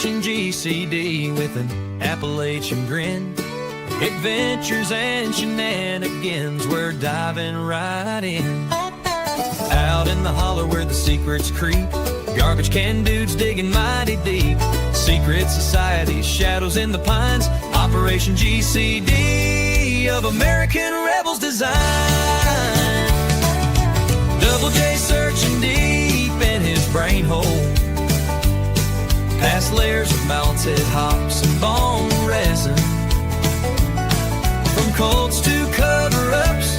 Operation GCD with an Appalachian grin. Adventures and shenanigans, we're diving right in. Out in the holler where the secrets creep, garbage can dudes digging mighty deep. Secret societies, shadows in the pines. Operation GCD of American rebels design. Double J searching deep in his brain hole, past layers of melted hops and bone resin. From cults to cover-ups,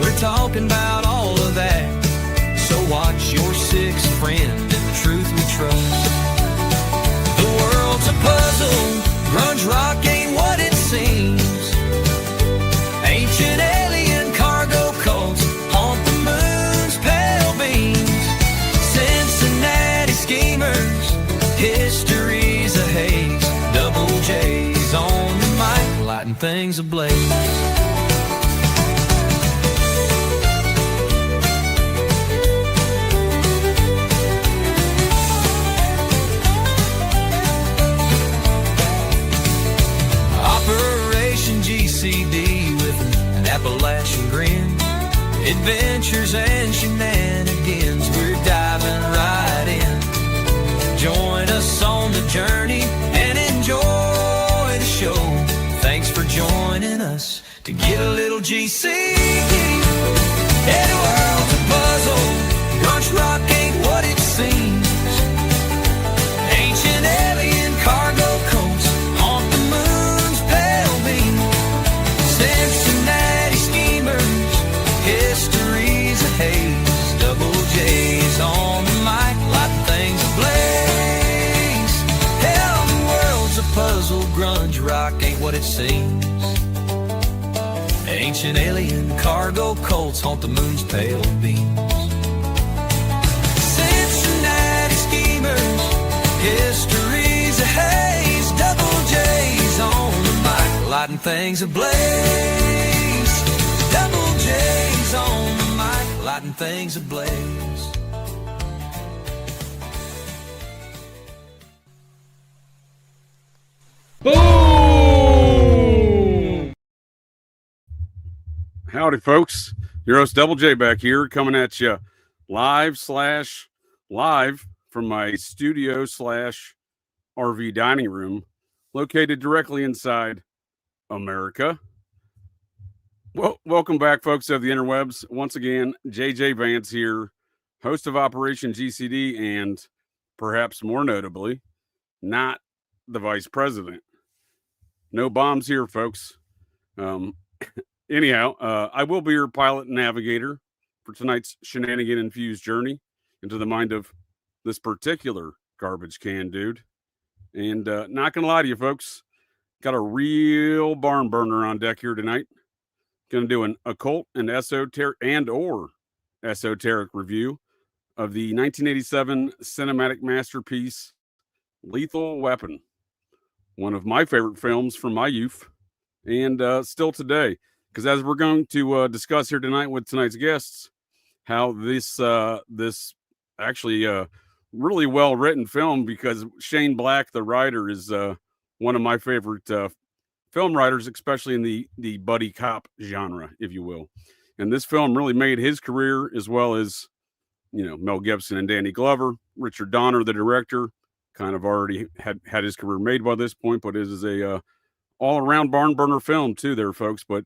we're talking about all of that. So watch your sixth friend and the truth we trust. The world's a puzzle, grunge rock ain't what it seems. Ancient alien cargo cults haunt the moon's pale beams. Cincinnati schemers, history's a haze. Double J's on the mic, lighting things ablaze. GCD with an Appalachian grin. Adventures and shenanigans, we're diving right in. Join us on the journey and enjoy the show. Thanks for joining us to get a little GCD. The world's a puzzle, grunge rock ain't what it seems. Ancient alien cargo cults haunt the moon's pale beam. Cincinnati schemers, history's a haze. Double J's on the mic, lighting things ablaze. Hell, the world's a puzzle, grunge rock ain't what it seems. Ancient alien cargo cults haunt the moon's pale beams. Cincinnati schemers, history's a haze. Double J's on the mic, lighting things ablaze. Double J's on the mic, lighting things ablaze. Boom! Howdy, folks. Your host, Double J, back here, coming at you live from my studio / RV dining room, located directly inside America. Well, welcome back, folks of the interwebs. Once again, JJ Vance here, host of Operation GCD, and perhaps more notably, not the vice president. No bombs here, folks. Anyhow, I will be your pilot and navigator for tonight's shenanigan-infused journey into the mind of this particular garbage can dude. And not going to lie to you, folks, got a real barn burner on deck here tonight. Going to do an occult and esoteric review of the 1987 cinematic masterpiece, Lethal Weapon. One of my favorite films from my youth and still today. Because as we're going to discuss here tonight with tonight's guests, how this actually really well-written film, because Shane Black, the writer, is one of my favorite film writers, especially in the buddy cop genre, if you will. And this film really made his career, as well as, Mel Gibson and Danny Glover. Richard Donner, the director, kind of already had his career made by this point, but it is a all-around barn burner film too there, folks. But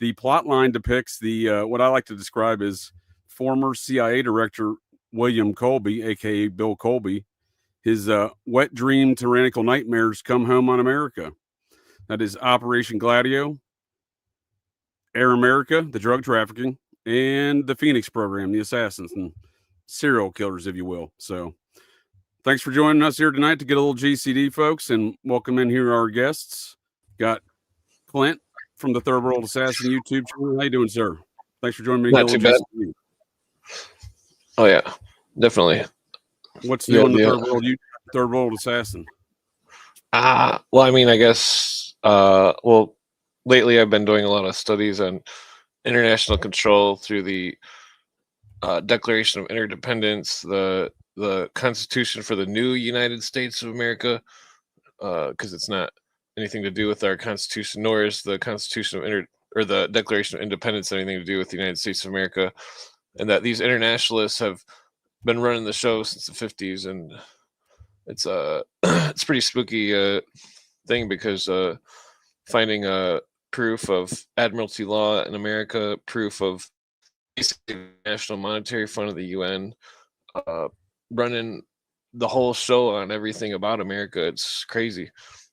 the plot line depicts the what I like to describe as former CIA director William Colby, a.k.a. Bill Colby. His wet dream tyrannical nightmares come home on America. That is Operation Gladadio, Air America, the drug trafficking, and the Phoenix program, the assassins and serial killers, if you will. So thanks for joining us here tonight to get a little GCD, folks, and welcome in here our guests. Got Clint from the Third World Assassin YouTube channel. How you doing, sir? Thanks for joining me. Not too bad. GCD. Oh, yeah, definitely. What's new on the Third World Assassin? Well, I mean, I guess, lately I've been doing a lot of studies on international control through the Declaration of Interdependence, the Constitution for the new United States of America, because it's not anything to do with our Constitution, nor is the Constitution of or the Declaration of Independence anything to do with the United States of America, and that these internationalists have been running the show since the 50s, and it's it's pretty spooky thing because finding proof of admiralty law in America, proof of National Monetary Fund of the UN, running the whole show on everything about America. It's crazy.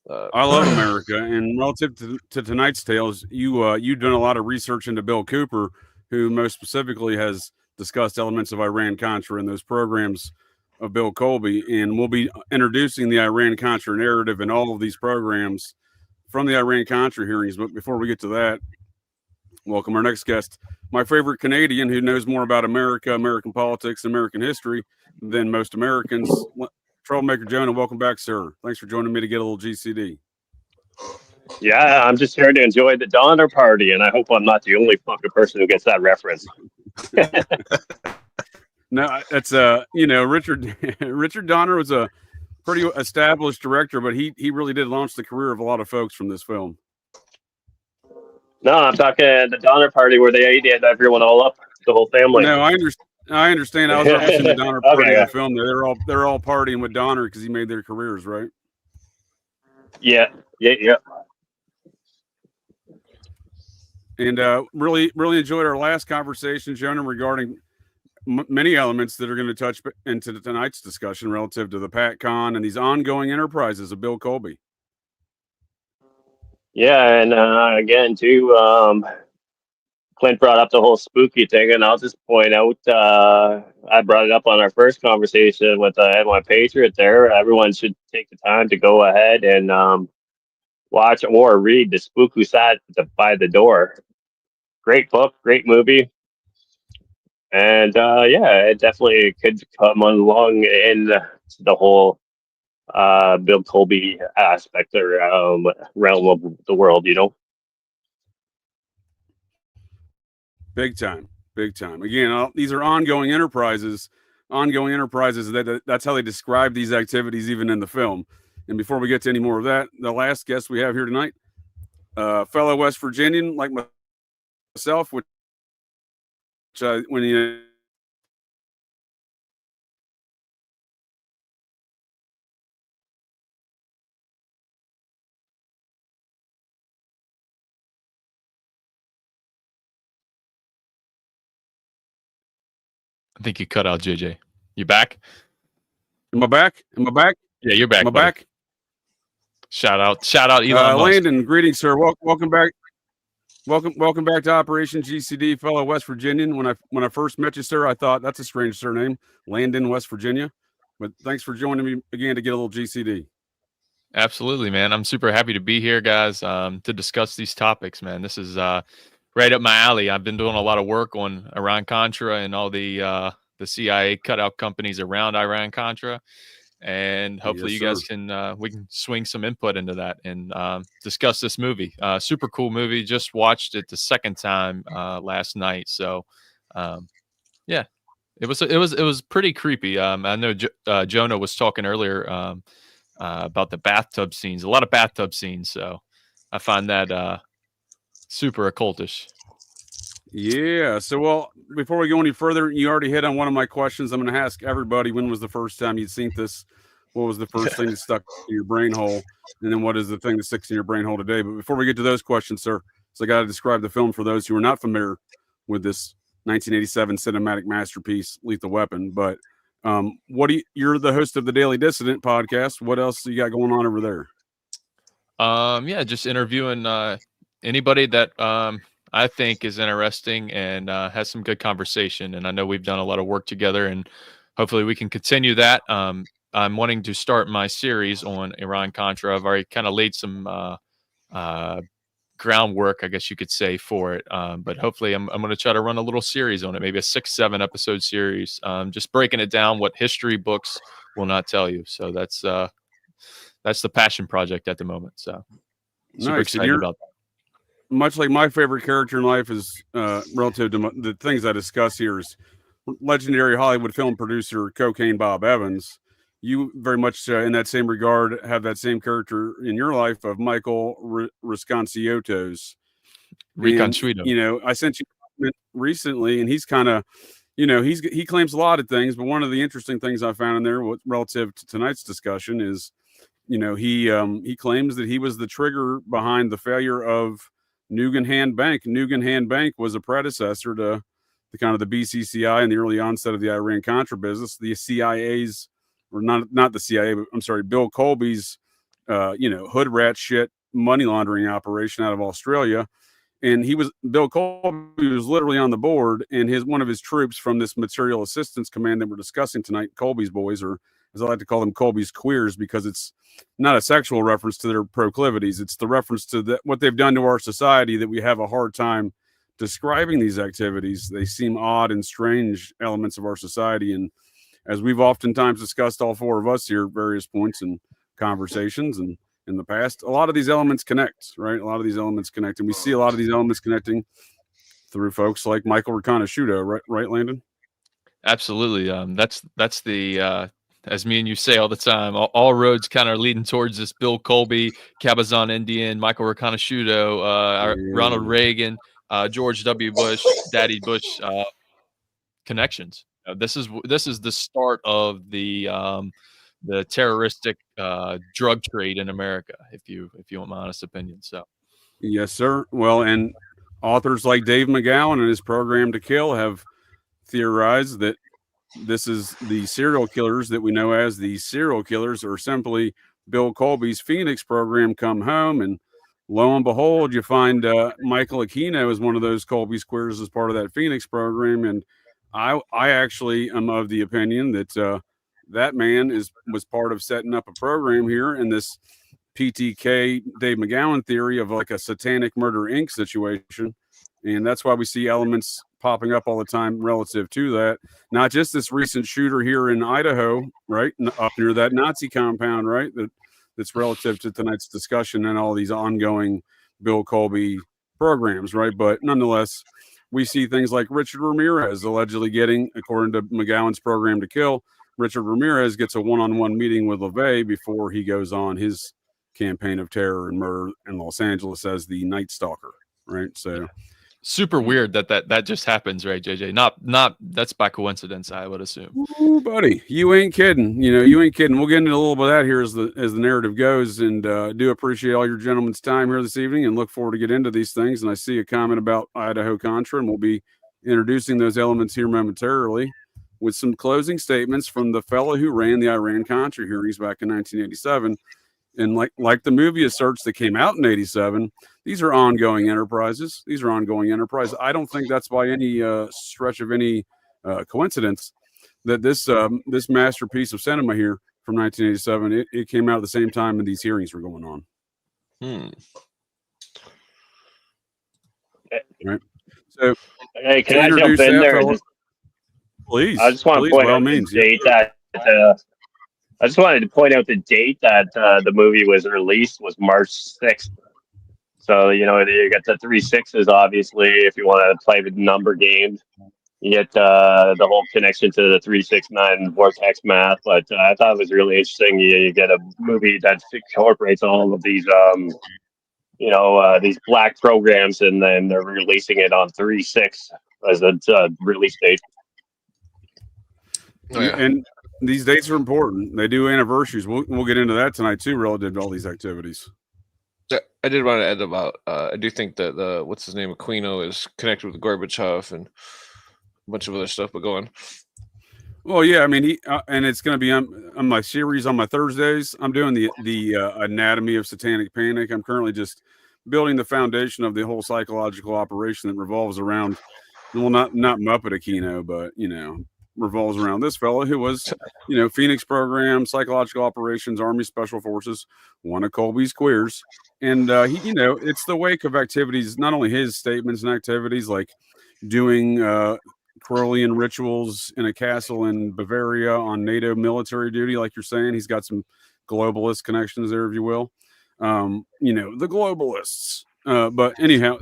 I love America, and relative to tonight's tales, you've done a lot of research into Bill Cooper, who most specifically has discussed elements of IranContra in those programs of Bill Colby, and we'll be introducing the IranContra narrative in all of these programs from the IranContra hearings. But before we get to that, welcome our next guest, my favorite Canadian who knows more about America, American politics, American history than most Americans. Troublemaker Jonah, welcome back, sir. Thanks for joining me to get a little GCD. Yeah, I'm just here to enjoy the Donner Party, and I hope I'm not the only fucking person who gets that reference. No, that's Richard Donner was a pretty established director, but he really did launch the career of a lot of folks from this film. No, I'm talking the Donner Party where they ate everyone all up, the whole family. No, I understand. I was referencing the Donner Party in Okay. the film. They're all partying with Donner because he made their careers, right? Yeah. And really enjoyed our last conversation, Jonah, regarding many elements that are going to touch into tonight's discussion relative to the PatCon and these ongoing enterprises of Bill Colby. Yeah, and again, too, Clint brought up the whole spooky thing, and I'll just point out, I brought it up on our first conversation with my Patriot there. Everyone should take the time to go ahead and watch or read The Spook Who Sat by the Door. Great book, great movie. And it definitely could come along in the whole Bill Colby aspect or realm of the world, you know. Big time. Again, these are ongoing enterprises. That's how they describe these activities, even in the film. And before we get to any more of that, the last guest we have here tonight, fellow West Virginian like myself, which when he I think you cut out, JJ. You back? Am I back? Yeah, you're back. Am I buddy. back? Shout out, Elon Musk. Landon, greetings, sir. Welcome back. Welcome back to Operation GCD, fellow West Virginian. When I first met you, sir, I thought that's a strange surname, Landon, West Virginia. But thanks for joining me again to get a little GCD. Absolutely, man. I'm super happy to be here, guys, to discuss these topics, man. This is right up my alley. I've been doing a lot of work on IranContra and all the CIA cutout companies around IranContra. And hopefully you guys can we can swing some input into that and discuss this movie. Super cool movie. Just watched it the second time last night. So yeah, it was pretty creepy. I know Jonah was talking earlier about the bathtub scenes. A lot of bathtub scenes. So I find that super occultish. Yeah. So, well, before we go any further, you already hit on one of my questions. I'm going to ask everybody, when was the first time you'd seen this? What was the first thing that stuck in your brain hole? And then what is the thing that sticks in your brain hole today? But before we get to those questions, sir, so I got to describe the film for those who are not familiar with this 1987 cinematic masterpiece, Lethal Weapon. But you're the host of the Daily Dissident podcast. What else you got going on over there? Yeah, just interviewing anybody that I think is interesting and has some good conversation. And I know we've done a lot of work together, and hopefully we can continue that. I'm wanting to start my series on IranContra. I've already kind of laid some groundwork, I guess you could say, for it. But hopefully I'm going to try to run a little series on it, maybe a 6-7 episode series, just breaking it down what history books will not tell you. So that's the passion project at the moment. So super excited about that. Much like my favorite character in life is relative to the things I discuss here is legendary Hollywood film producer Cocaine Bob Evans. you very much in that same regard have that same character in your life of Michael Risconciotos. Reconsuito. I sent you a comment recently, and he's kind of, he claims a lot of things, but one of the interesting things I found in there relative to tonight's discussion is, he claims that he was the trigger behind the failure of Nugan Bank. Nugan Bank was a predecessor to the kind of the BCCI and the early onset of the Iran-Contra business. The CIA's, or not the CIA, but I'm sorry, Bill Colby's, hood rat shit money laundering operation out of Australia. And Bill Colby was literally on the board, and one of his troops from this Material Assistance Command that we're discussing tonight, Colby's boys, or as I like to call them, Colby's queers, because it's not a sexual reference to their proclivities. It's the reference to what they've done to our society that we have a hard time describing these activities. They seem odd and strange elements of our society. And as we've oftentimes discussed, all four of us here at various points in conversations and in the past, a lot of these elements connect, right? A lot of these elements connect. And we see a lot of these elements connecting through folks like Michael Riconosciuto, right, Landon? Absolutely. That's the as me and you say all the time, all roads kind of leading towards this Bill Colby, Cabazon Indian, Michael Riconosciuto, Ronald Reagan, George W. Bush, Daddy Bush connections. This is the start of the terroristic drug trade in America, if you want my honest opinion. So, yes, sir. Well, and authors like Dave McGowan and his Program to Kill have theorized that this is the serial killers that we know as the serial killers, or simply Bill Colby's Phoenix program come home. And lo and behold, you find Michael Aquino is one of those Colby's queers as part of that Phoenix program. And I actually am of the opinion that that man was part of setting up a program here in this PTK Dave McGowan theory of like a Satanic Murder Inc. situation. And that's why we see elements popping up all the time relative to that. Not just this recent shooter here in Idaho, right, up near that Nazi compound, right, that's relative to tonight's discussion and all these ongoing Bill Colby programs, right? But nonetheless, we see things like Richard Ramirez allegedly getting, according to McGowan's Program to Kill, Richard Ramirez gets a one-on-one meeting with LaVey before he goes on his campaign of terror and murder in Los Angeles as the Night Stalker, right? So super weird that just happens, right, JJ? Not that's by coincidence, I would assume. Ooh, buddy, you ain't kidding. You ain't kidding. We'll get into a little bit of that here as the narrative goes, and do appreciate all your gentlemen's time here this evening, and look forward to get into these things. And I see a comment about Idaho Contra, and we'll be introducing those elements here momentarily with some closing statements from the fellow who ran the Iran-Contra hearings back in 1987. And like the movie Asserts that came out in 87, these are ongoing enterprises. I don't think that's by any stretch of any coincidence that this masterpiece of cinema here from 1987, it came out at the same time and these hearings were going on. Right. So, hey, can I jump in there? Please. I just want to point out the date that. I just wanted to point out the date that the movie was released was March 6th. So, you get the 3 6s, obviously, if you want to play the number game. You get the whole connection to the 369 vortex math. But I thought it was really interesting. You get a movie that incorporates all of these, these black programs, and then they're releasing it on 3/6 as a release date. Oh, yeah. And these dates are important. They do anniversaries. We'll get into that tonight too, relative to all these activities. I did want to add about. I do think that what's his name, Aquino, is connected with Gorbachev and a bunch of other stuff. But go on. Well, yeah, I mean, he and it's going to be on my series on my Thursdays. I'm doing the anatomy of satanic panic. I'm currently just building the foundation of the whole psychological operation that revolves around, well, not Muppet Aquino, but revolves around this fellow who was, Phoenix program, psychological operations, Army Special Forces, one of Colby's queers. And he, it's the wake of activities, not only his statements and activities like doing Crowleyan rituals in a castle in Bavaria on NATO military duty, like you're saying. He's got some globalist connections there, if you will. The globalists. But anyhow,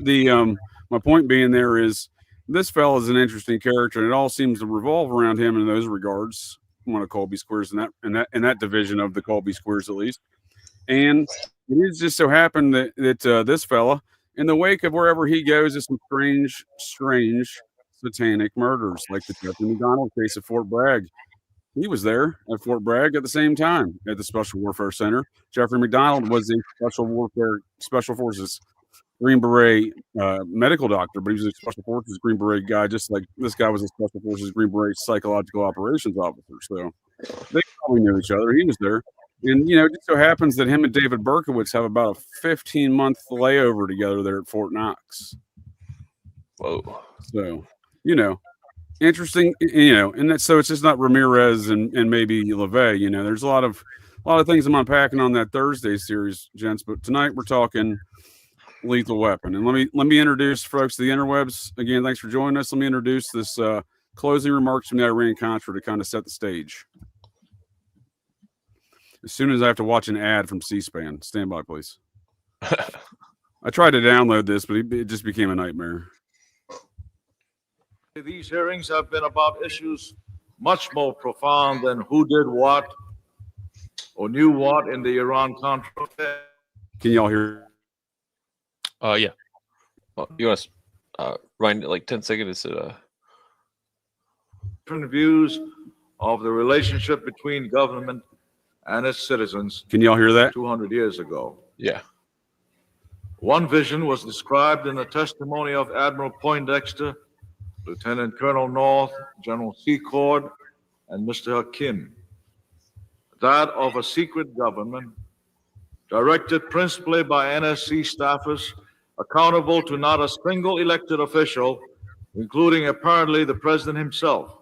my point being there is, this fellow is an interesting character, and it all seems to revolve around him in those regards. one of Colby Squares in that division of the Colby Squares, at least. And it just so happened that this fella, in the wake of wherever he goes, is some strange satanic murders, like the Jeffrey McDonald case at Fort Bragg. He was there at Fort Bragg at the same time at the Special Warfare Center. Jeffrey McDonald was a Special Forces Green Beret medical doctor, but he was a Special Forces Green Beret guy, just like this guy was a Special Forces Green Beret psychological operations officer. So they probably knew each other. He was there. And, it just so happens that him and David Berkowitz have about a 15-month layover together there at Fort Knox. Whoa. So, interesting, and that's so it's just not Ramirez and maybe LeVay. There's a lot of things I'm unpacking on that Thursday series, gents. But tonight we're talking Lethal Weapon, and let me introduce folks to the interwebs again. Thanks for joining us. Let me introduce this closing remarks from the IranContra to kind of set the stage. As soon as I have to watch an ad from C-SPAN, stand by, please. I tried to download this, but it just became a nightmare. These hearings have been about issues much more profound than who did what or knew what in the Iran-Contra. Can y'all hear? Yeah. Well, you want to rewind it like 10 seconds? Different views of the relationship between government and its citizens. Can y'all hear that? 200 years ago. Yeah. One vision was described in the testimony of Admiral Poindexter, Lieutenant Colonel North, General Secord, and Mr. Hakim. That of a secret government directed principally by NSC staffers accountable to not a single elected official, including apparently the president himself.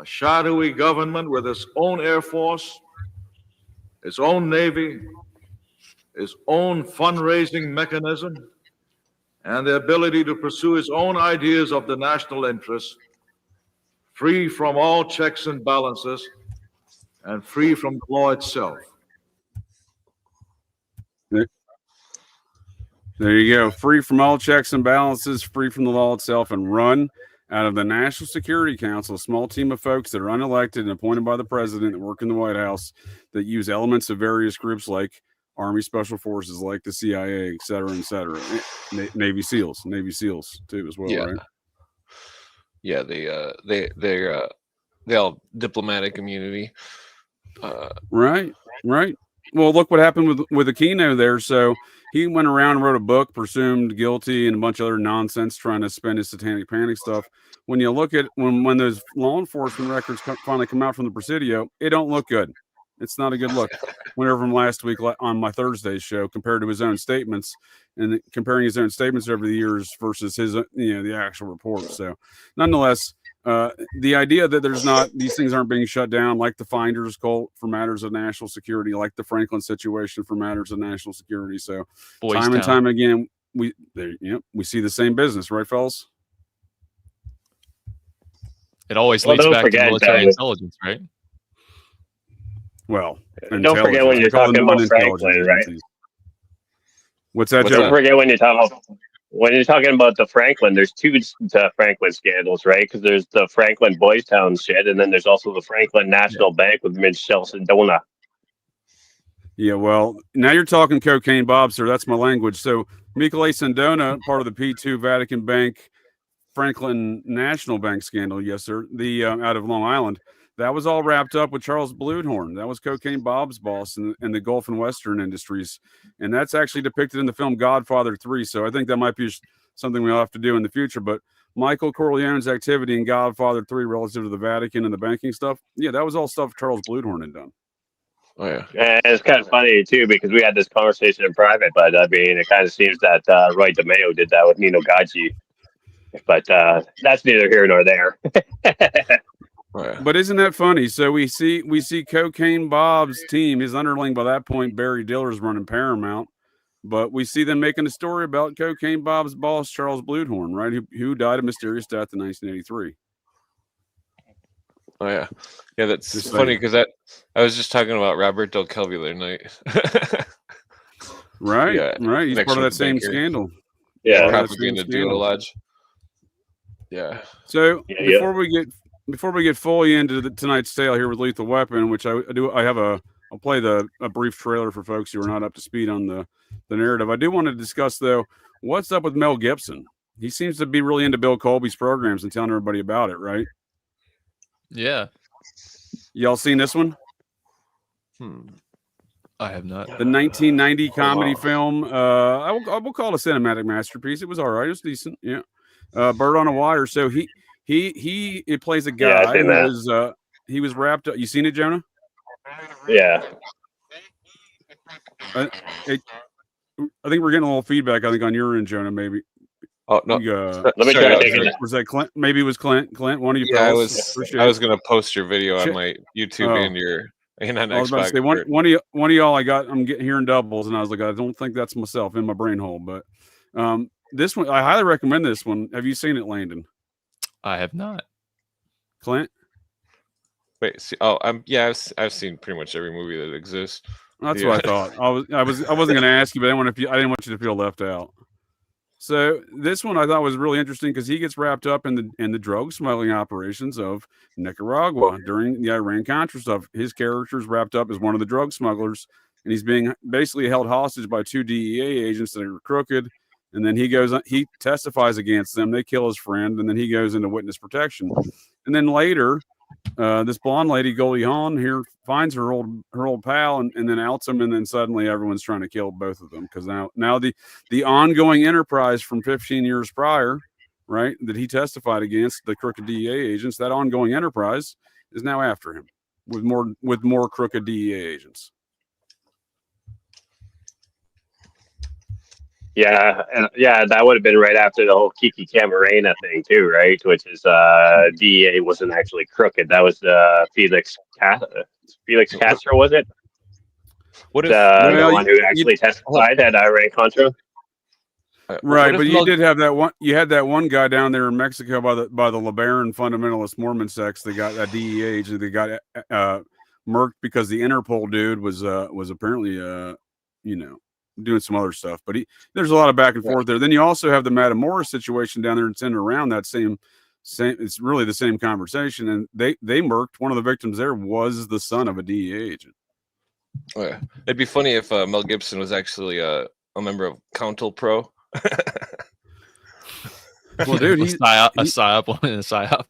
A shadowy government with its own Air Force, its own Navy, its own fundraising mechanism, and the ability to pursue its own ideas of the national interest, free from all checks and balances, and free from the law itself. There you go. Free from all checks and balances, free from the law itself, and run out of the National Security Council, a small team of folks that are unelected and appointed by the president that work in the White House that use elements of various groups like Army Special Forces, like the CIA, et cetera, Navy SEALs too, as well, Yeah. right? Yeah, they all diplomatic immunity. Right. Well, look what happened with Aquino there. So he went around and wrote a book, presumed guilty, and a bunch of other nonsense, trying to spin his satanic panic stuff. When you look at when those law enforcement records finally come out from the Presidio, it don't look good. It's not a good look. Went over him last week on my Thursday show, compared to his own statements, and comparing his own statements over the years versus his, the actual report. So, nonetheless, the idea that these things aren't being shut down, like the Finders cult for matters of national security, like the Franklin situation for matters of national security. So, time and time again, we see the same business, right, fellas? It always leads back to military intelligence, right? Well, don't forget when you're talking about Franklin, right? What's that, Joe? Don't forget when you're talking about the Franklin, there's two Franklin scandals, right? Because there's the Franklin Boys Town shit, and then there's also the Franklin National Bank with Michelle Sedona. Yeah, well, now you're talking cocaine, Bob, sir. That's my language. So Michele Sedona, part of the P2 Vatican Bank, Franklin National Bank scandal, yes, sir, the out of Long Island. That was all wrapped up with Charles Bluedhorn. That was Cocaine Bob's boss in the Gulf and Western industries. And that's actually depicted in the film Godfather 3. So I think that might be something we'll have to do in the future. But Michael Corleone's activity in Godfather 3 relative to the Vatican and the banking stuff, yeah, that was all stuff Charles Bluedhorn had done. Oh, yeah. And it's kind of funny, too, because we had this conversation in private, but I mean, it kind of seems that Roy DeMeo did that with Nino Gaggi. But that's neither here nor there. But isn't that funny? So we see Cocaine Bob's team, his underling by that point, Barry Diller's running Paramount, but we see them making a story about Cocaine Bob's boss, Charles Bluedhorn, right? Who died a mysterious death in 1983. Oh yeah, that's just funny because I was just talking about Robert Del Kelvy the other night. Right. He's part of that same scandal. Yeah, propaganda duo lodge. Yeah. So before we before we get fully into tonight's tale here with Lethal Weapon, which I'll play a brief trailer for folks who are not up to speed on the narrative. I do want to discuss though, what's up with Mel Gibson? He seems to be really into Bill Colby's programs and telling everybody about it, right? Yeah. Y'all seen this one? I have not. The 1990 comedy film. I will call it a cinematic masterpiece. It was all right. It was decent. Yeah. Bird on a Wire. So it plays a guy I've seen who that. was he was wrapped up. You seen it, Jonah? Yeah. I think we're getting a little feedback. I think on your end, Jonah. Maybe. Oh no! Let me try to take it. Was that Clint? Maybe it was Clint. Clint, one of you. Yeah, fellas. I was going to post your video on my YouTube and on I was about to say one of y'all. I'm getting hearing doubles, and I was like, I don't think that's myself in my brain hole. But this one, I highly recommend this one. Have you seen it, Landon? I have not. Clint? Wait, see, I've seen pretty much every movie that exists. That's what I thought. I wasn't going to ask you, but I didn't want you to feel left out. So this one I thought was really interesting because he gets wrapped up in the drug smuggling operations of Nicaragua during the Iran-Contra stuff. His character is wrapped up as one of the drug smugglers, and he's being basically held hostage by 2 DEA agents that are crooked. And then he testifies against them. They kill his friend, and then he goes into witness protection. And then later, this blonde lady, Goldie Hawn, here finds her old pal and then outs him, and then suddenly everyone's trying to kill both of them because now the ongoing enterprise from 15 years prior, right, that he testified against the crooked DEA agents, that ongoing enterprise is now after him with more crooked DEA agents. Yeah, and that would have been right after the whole Kiki Camarena thing too, right? Which is DEA wasn't actually crooked. That was Felix Castro, was it? What is the one who actually testified at IranContra? Right, but you did have that one. You had that one guy down there in Mexico by the LeBaron fundamentalist Mormon sects. They got a DEA agent. They got murked because the Interpol dude was apparently doing some other stuff. But there's a lot of back and forth there. Then you also have the Matamoros situation down there and centered around that same. It's really the same conversation, and they murked one of the victims. There was the son of a DEA agent. Oh, yeah. It'd be funny if Mel Gibson was actually a member of Countel Pro. Well, dude, he's a psyop.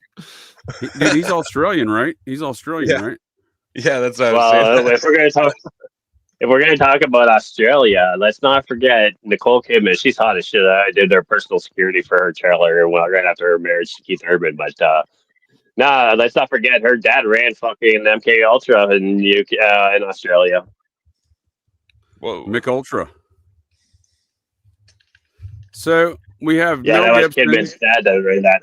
Dude, he's Australian, right? He's Australian, right? Yeah, that's what I was saying. If we're gonna talk about Australia, let's not forget Nicole Kidman. She's hot as shit. I did their personal security for her trailer right after her marriage to Keith Urban. But let's not forget her dad ran fucking MK Ultra in Australia. Whoa, Mick Ultra. So we have that was Kidman's dad that ran that.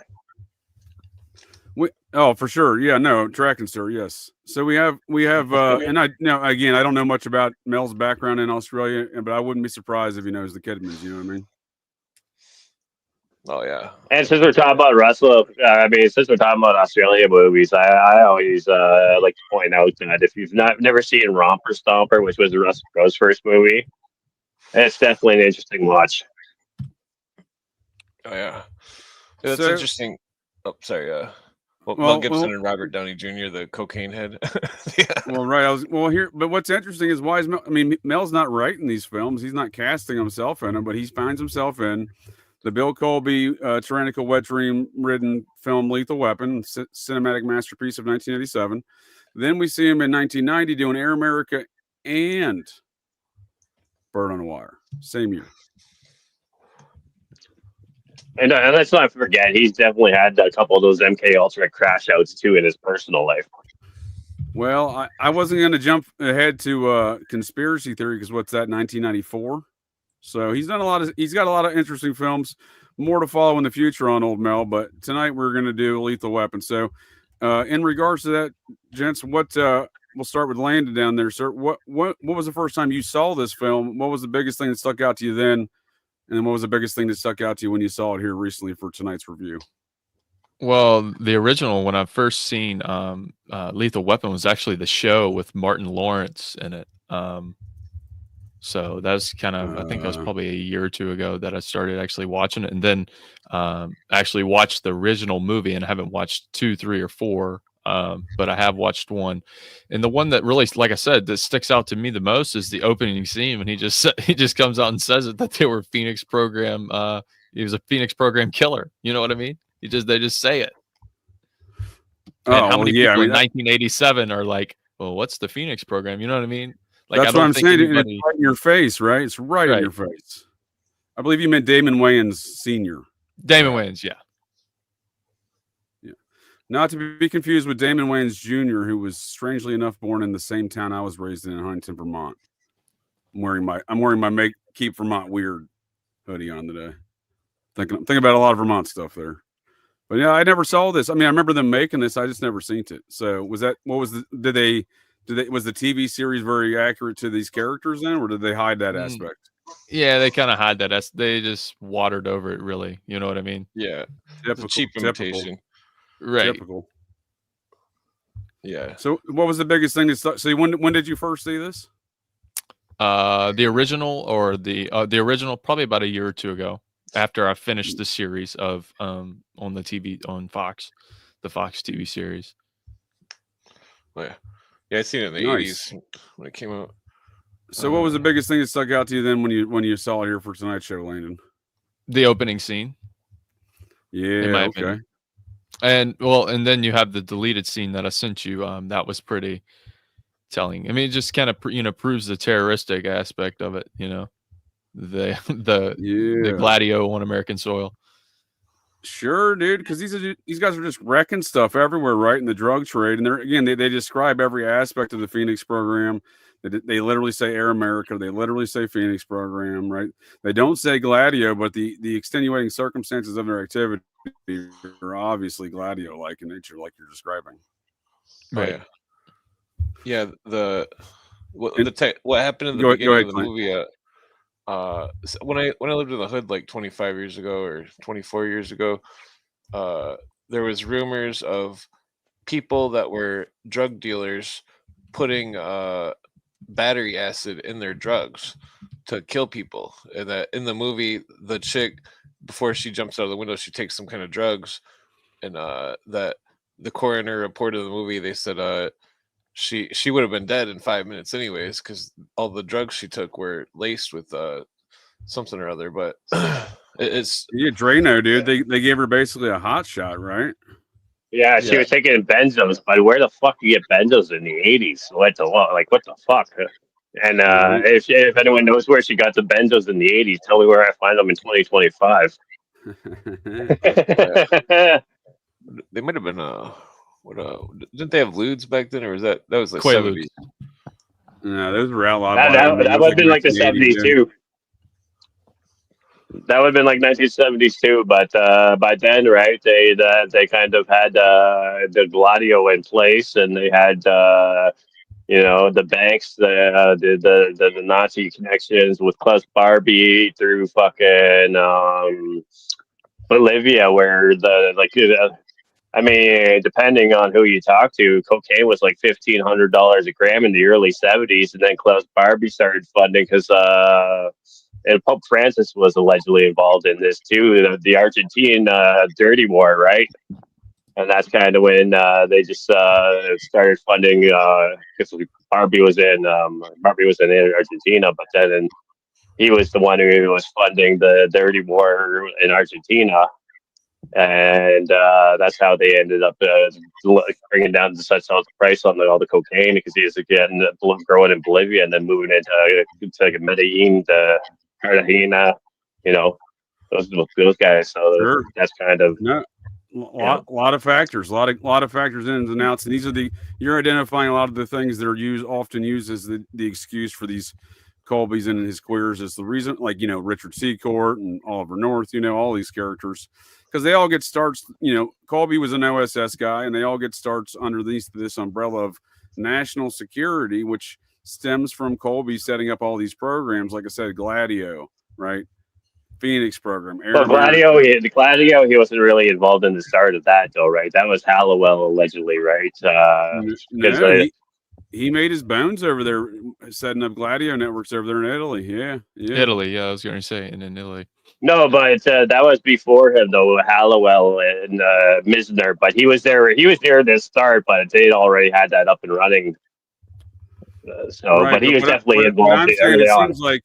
For sure. Yeah, no, track and stir, yes. So we have and I don't know much about Mel's background in Australia, but I wouldn't be surprised if he knows the Kidmans, you know what I mean? Oh yeah. And since we're talking about Russell, since we're talking about Australian movies, I always like to point out that if you've never seen Romper Stomper, which was Russell Crowe's first movie, it's definitely an interesting watch. Oh yeah, that's interesting. Oh, sorry. Mel Gibson and Robert Downey Jr., the cocaine head. Yeah. Well, right. But what's interesting is why is Mel? I mean, Mel's not writing these films. He's not casting himself in them, but he finds himself in the Bill Colby tyrannical wet dream ridden film Lethal Weapon, cinematic masterpiece of 1987. Then we see him in 1990 doing Air America and Bird on a Wire, same year. And let's not forget, he's definitely had a couple of those MK Ultra crash outs too in his personal life. Well, I wasn't going to jump ahead to conspiracy theory because what's that, 1994? So he's got a lot of interesting films, more to follow in the future on old Mel. But tonight we're going to do Lethal Weapon. So in regards to that, gents, we'll start with Landon down there, sir. What was the first time you saw this film? What was the biggest thing that stuck out to you then? And then what was the biggest thing that stuck out to you when you saw it here recently for tonight's review? Well, the original, when I first seen Lethal Weapon, was actually the show with Martin Lawrence in it. So that was kind of, I think that was probably a year or two ago that I started actually watching it, and then actually watched the original movie, and I haven't watched 2, 3, or 4, but I have watched 1. And the one that really, like I said, that sticks out to me the most is the opening scene when he just comes out and says it, that they were Phoenix program. He was a Phoenix program killer. You know what I mean? They just say it. And how many people in 1987 are like, well, what's the Phoenix program? You know what I mean? Like, that's what I'm saying. It's right in your face, right? It's right in your face. I believe you meant Damon Wayans Sr. Damon Wayans, yeah. Yeah. Not to be confused with Damon Wayans Jr., who was strangely enough born in the same town I was raised in Huntington, Vermont. I'm wearing my Make Keep Vermont Weird hoodie on today. Thinking about a lot of Vermont stuff there. But yeah, I never saw this. I mean, I remember them making this. I just never seen it. So was the TV series very accurate to these characters then, or did they hide that aspect? Yeah, they kind of hide that. They just watered over it, really. You know what I mean? Yeah. Typical, cheap imitation. Right. Typical. Yeah. So what was the biggest thing? So when did you first see this? The original or the original, probably about a year or two ago, after I finished the series of on the TV on Fox, the Fox TV series. Oh, yeah. Yeah, I seen it in the 80s when it came out. So what was the biggest thing that stuck out to you then when you saw it here for Tonight Show, Landon? The opening scene. Yeah, okay. And then you have the deleted scene that I sent you. That was pretty telling. I mean, it just kind of proves the terroristic aspect of it. You know, the Gladadio on American soil. Sure, dude, because these guys are just wrecking stuff everywhere, right? In the drug trade, and they describe every aspect of the Phoenix program. They literally say Air America. They literally say Phoenix program, right? They don't say Gladadio, but the extenuating circumstances of their activity are obviously Gladadio-like in nature, like you're describing. Right. Yeah. What happened in the beginning of the movie? When I lived in the hood like 25 years ago or 24 years ago, there was rumors of people that were drug dealers putting battery acid in their drugs to kill people, and that in the movie the chick, before she jumps out of the window, she takes some kind of drugs, and that the coroner reported in the movie, they said she would have been dead in 5 minutes anyways, because all the drugs she took were laced with something or other. But it's Drano, dude. They gave her basically a hot shot, right? Yeah, she was taking benzos, but where the fuck do you get benzos in the 80s? What the fuck? And if anyone knows where she got the benzos in the 80s, tell me where I find them in 2025. They might have been didn't they have lewds back then, or was that was like Quaaludes? 70s? No, those were outlawed. That would have been like the 70s too. That would have been like 1970s too, but by then, right? They kind of had the Gladadio in place, and they had the banks, the Nazi connections with Klaus Barbie through fucking Bolivia, where I mean, depending on who you talk to, cocaine was like $1,500 a gram in the early 70s, and then Klaus Barbie started funding because and Pope Francis was allegedly involved in this too, the Argentine dirty war, right? And that's kind of when they just started funding, because Barbie was in Argentina, but then he was the one who was funding the dirty war in Argentina. And that's how they ended up bringing down such the price on all the cocaine, because he was again growing in Bolivia and then moving into Medellin, to Cartagena, those guys. So sure. That's kind of lot of factors, a lot of factors in and outs, and these are you're identifying a lot of the things that are often used as the excuse for these Colbys and his queers is the reason, like Richard Seacourt and Oliver North, all these characters. Because they all get starts, Colby was an OSS guy, and they all get starts under this umbrella of national security, which stems from Colby setting up all these programs. Like I said, Gladadio, right? Phoenix program. Gladadio, he wasn't really involved in the start of that, though, right? That was Hallowell, allegedly, right? he made his bones over there, setting up Gladadio networks over there in Italy. Yeah. Italy, yeah, I was going to say, and in Italy. No, but that was before him though, Hallowell and Misner. But he was there. He was there to start, but they'd already had that up and running. Right, but he was definitely but involved I'm saying early it on. seems like,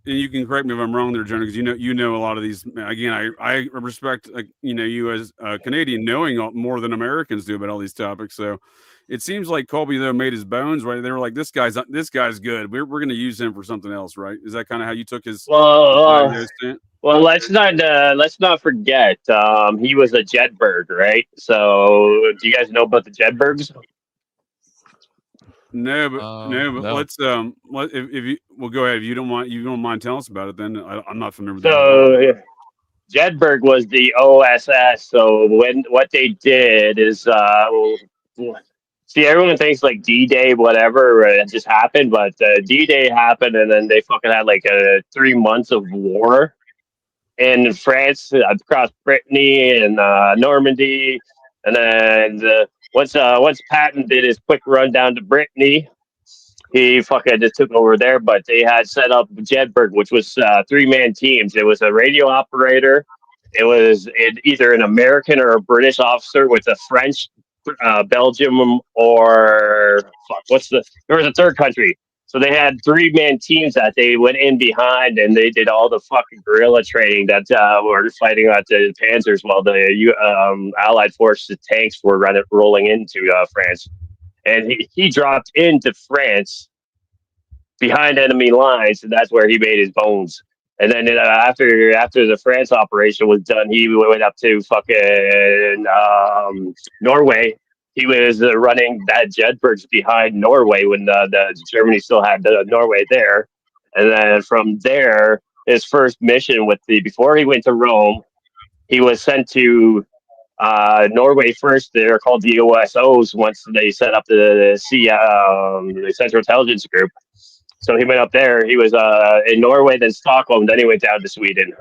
and you can correct me if I'm wrong there, John, because you know a lot of these. Again, I respect you as a Canadian knowing more than Americans do about all these topics. So it seems like Colby though made his bones right. They were like, this guy's good. We're going to use him for something else, right? Is that kind of how you took his? Well, let's not forget he was a Jedburgh, right? So do you guys know about the Jedburghs? No, but No. let's if you go ahead, if you don't mind telling us about it, then I'm not familiar with that. So Jedburgh was the OSS. So what they did is see, everyone thinks like D-Day, whatever, it just happened, but D-Day happened, and then they fucking had like 3 months of war in France, across Brittany and Normandy, and then once Patton did his quick run down to Brittany, he fucking just took over there. But they had set up Jedburgh, which was 3-man teams. It was a radio operator. It was either an American or a British officer with a French, Belgium, or there was a third country. So they had 3-man teams that they went in behind, and they did all the fucking guerrilla training that were fighting at the Panzers while the Allied forces tanks were rolling into France. And he dropped into France behind enemy lines, and that's where he made his bones. And then after the France operation was done, he went up to fucking Norway. He was running that Jedburghs behind Norway when the Germany still had Norway there. And then from there, his first mission before he went to Rome, he was sent to Norway first. They're called the OSOs once they set up the Central Intelligence Group. So he went up there. He was in Norway, then Stockholm, then he went down to Sweden.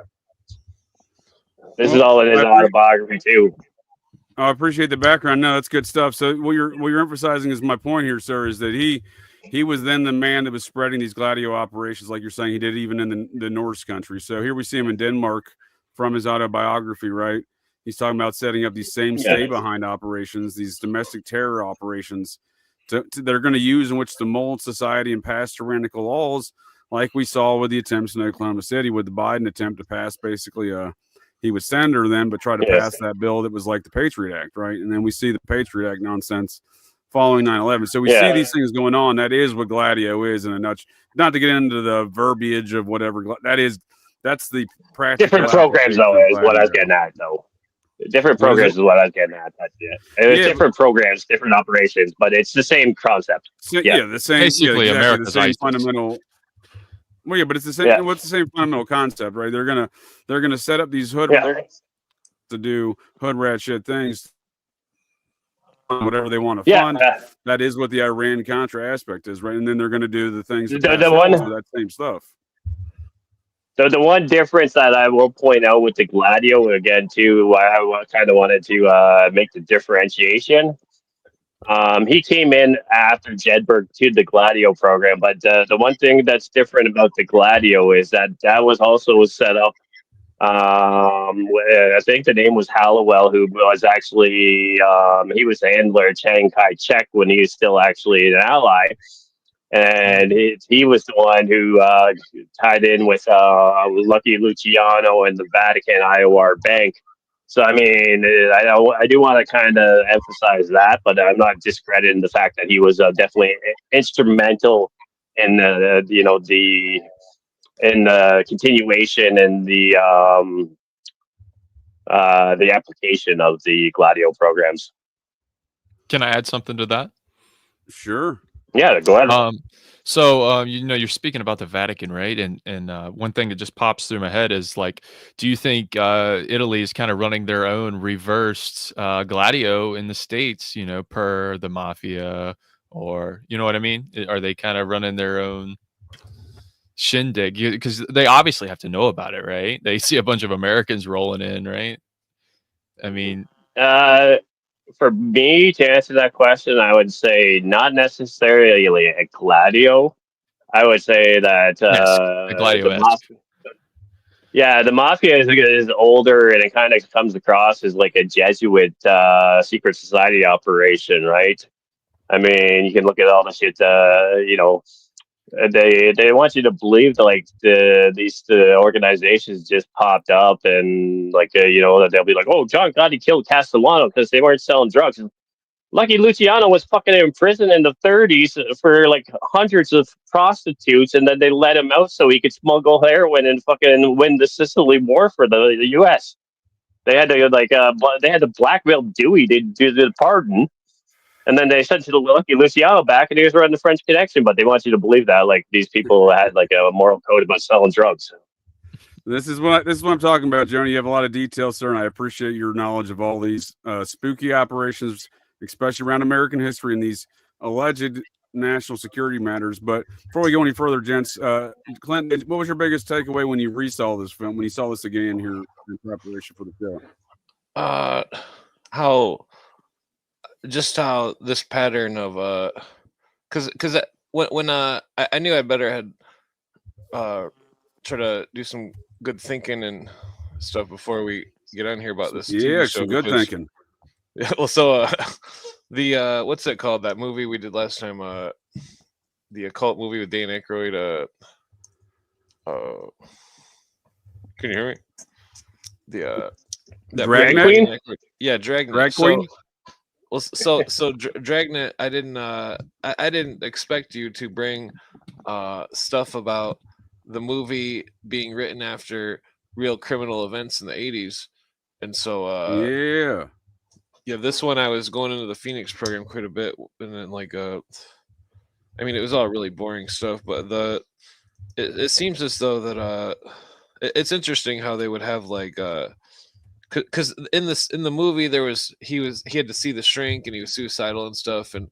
This is all in his autobiography too. I appreciate the background. No, that's good stuff. So what you're emphasizing is my point here, sir, is that he was then the man that was spreading these Gladadio operations, like you're saying he did even in the Norse country. So here we see him in Denmark from his autobiography, right? He's talking about setting up these same stay-behind operations, these domestic terror operations they're going to use in which to mold society and pass tyrannical laws, like we saw with the attempts in Oklahoma City with the Biden attempt to pass basically he was senator then, but try to pass that bill that was like the Patriot Act, right? And then we see the Patriot Act nonsense following 9/11. So we see these things going on. That is what Gladadio is in a nutshell. Not to get into the verbiage of whatever that's the practical different programs though is what I was getting at though. Different programs is what I was getting at. It was different programs, different operations, but it's the same concept. The same. Basically, exactly the same ISIS. fundamental. Well, yeah, but it's the same. What's the same fundamental concept, right? They're gonna set up these hood to do hood rat shit things, whatever they want to fund. That is what the Iran-Contra aspect is, right? And then they're gonna do the things that same stuff. So the one difference that I will point out with the Gladadio, again, too, I kind of wanted to make the differentiation. He came in after Jedburgh to the Gladadio program, but the one thing that's different about the Gladadio is that was also set up. I think the name was Hallowell, who was actually he was the handler of Chiang Kai-shek when he was still actually an ally. And he was the one who tied in with Lucky Luciano and the Vatican IOR Bank. So, I mean, I do want to kind of emphasize that, but I'm not discrediting the fact that he was definitely instrumental in the continuation and the application of the Gladadio programs. Can I add something to that? Sure. Yeah, go ahead. So you're speaking about the Vatican, right? And one thing that just pops through my head is like, do you think Italy is kind of running their own reversed Gladadio in the States, per the mafia, or you know what I mean? Are they kind of running their own shindig? Because they obviously have to know about it, right? They see a bunch of Americans rolling in, right? I mean, for me to answer that question, I would say not necessarily a Gladadio. I would say that Yes, the Gladio the esque. mafia. Yeah, the mafia is older, and it kind of comes across as like a Jesuit secret society operation, right? I mean, you can look at all the shit. They want you to believe that like these organizations just popped up, and like that they'll be like, oh, John Gotti killed Castellano because they weren't selling drugs. Lucky Luciano was fucking in prison in the 30s for like hundreds of prostitutes, and then they let him out so he could smuggle heroin and fucking win the Sicily War for the U.S. They had to they had to blackmail Dewey to do the pardon, and then they sent to the Lucky Luciano back, and he was running the French Connection. But they want you to believe that like these people had like a moral code about selling drugs. This is what I'm talking about, Joni. You have a lot of details, sir, and I appreciate your knowledge of all these spooky operations, especially around American history and these alleged national security matters. But before we go any further, gents, Clint, what was your biggest takeaway when you resaw this film, when you saw this again here in preparation for the show? How this pattern of because when I knew I better had try to do some good thinking and stuff before we get on here about this. Yeah, TV show some good thinking. Yeah, well, so the what's it called? That movie we did last time, the Occult movie with Dan Aykroyd. Can you hear me? The Drag Queen? Yeah, Dragnet. Drag Queen. So Dragnet, I didn't expect you to bring stuff about the movie being written after real criminal events in the 80s. And so yeah, this one I was going into the Phoenix program quite a bit, and then I mean, it was all really boring stuff, but it seems as though that it's interesting how they would have like because in the movie he had to see the shrink and he was suicidal and stuff, and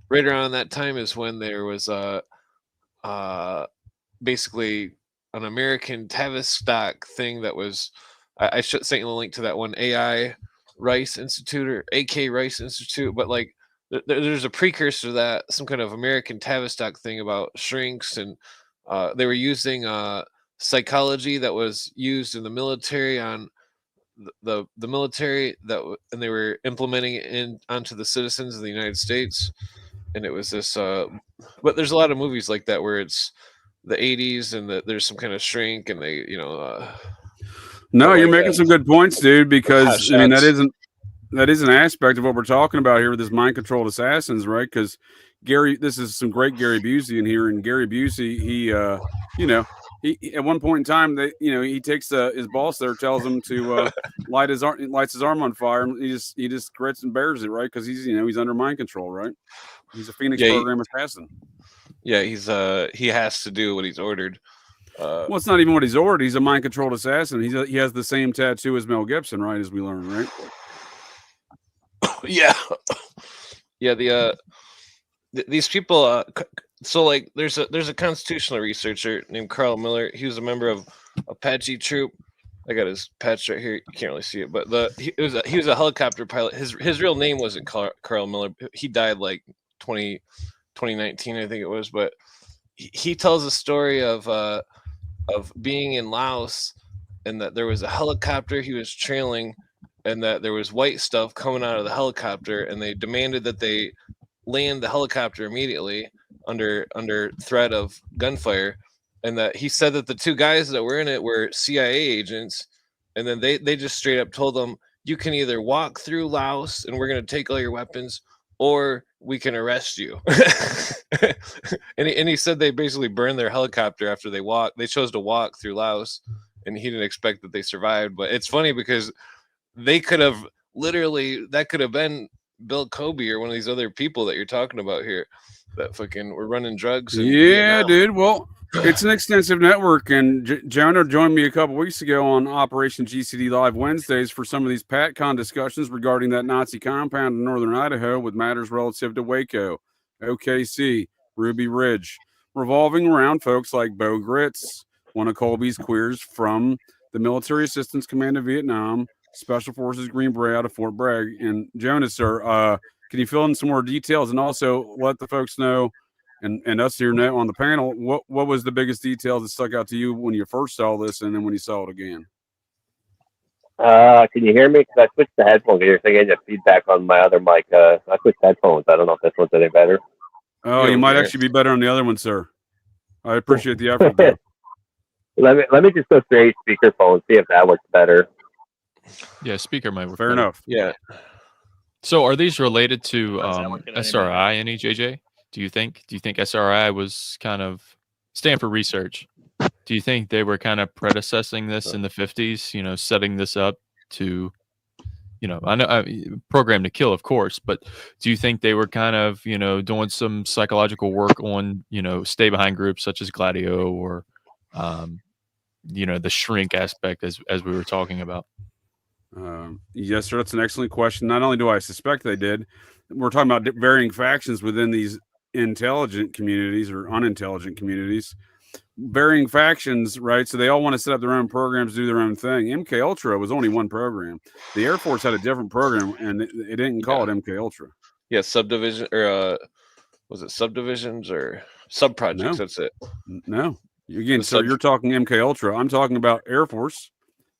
right around that time is when there was basically an American Tavistock thing that was I should send you the link to that one, AI Rice Institute or AK Rice Institute, but like there's a precursor to that, some kind of American Tavistock thing about shrinks, and they were using psychology that was used in the military on the military and they were implementing it onto the citizens of the United States, and it was this but there's a lot of movies like that where it's the 80s and there's some kind of shrink and they no, you're making some good points, dude, because I mean that is an aspect of what we're talking about here with this mind controlled assassins, right? Because this is some great Gary Busey in here, and Gary Busey, he he at one point in time he takes his boss there, tells him to lights his arm on fire, and he just grits and bears it, right? Because he's under mind control, right? He's a Phoenix program assassin. Yeah, he has to do what he's ordered. Well, it's not even what he's ordered. He's a mind controlled assassin. He has the same tattoo as Mel Gibson, right? As we learned, right? Yeah. These people. So like, there's a constitutional researcher named Carl Miller. He was a member of Apache troop. I got his patch right here. You can't really see it, but he was a helicopter pilot. His real name wasn't Carl Miller. He died like 2019, I think it was. But he tells a story of being in Laos, and that there was a helicopter he was trailing, and that there was white stuff coming out of the helicopter, and they demanded that they land the helicopter immediately under threat of gunfire, and that he said that the two guys that were in it were CIA agents, and then they just straight up told them, you can either walk through Laos and we're going to take all your weapons, or we can arrest you. and he said they basically burned their helicopter after they chose to walk through Laos, and he didn't expect that they survived. But it's funny because they could have that could have been Bill Kobe or one of these other people that you're talking about here that fucking were running drugs. Yeah, dude. Well, it's an extensive network, and Jonah joined me a couple weeks ago on Operation GCD Live Wednesdays for some of these PatCon discussions regarding that Nazi compound in northern Idaho with matters relative to Waco, OKC, Ruby Ridge, revolving around folks like Bo Gritz, one of Colby's queers from the Military Assistance Command of Vietnam, Special Forces Green Beret out of Fort Bragg. And Jonas, sir, can you fill in some more details and also let the folks know and us here now on the panel, what was the biggest details that stuck out to you when you first saw this and then when you saw it again? Can you hear me? Because I switched the headphones here, so I get feedback on my other mic. I switched headphones. I don't know if this one's any better. Oh, you might actually be better on the other one, sir. I appreciate the effort, though. Let me just go straight speakerphone, see if that works better. Yeah, speaker might work. Fair better. enough. Yeah. So are these related to working any SRI, any JJ? Do you think SRI was kind of Stanford research? Do you think they were kind of predecessing this in the 50s, you know, setting this up to, you know, I know Program to Kill, of course, but do you think they were kind of, you know, doing some psychological work on, you know, stay behind groups such as Gladadio or, you know, the shrink aspect as we were talking about? Yes, sir. That's an excellent question. Not only do I suspect they did, we're talking about varying factions within these intelligent communities or unintelligent communities. Varying factions, right? So they all want to set up their own programs, do their own thing. MK Ultra was only one program. The Air Force had a different program, and it didn't call it MK Ultra. Yeah, subdivision or was it subdivisions or sub projects? No. That's it. No, again, so you're talking MK Ultra. I'm talking about Air Force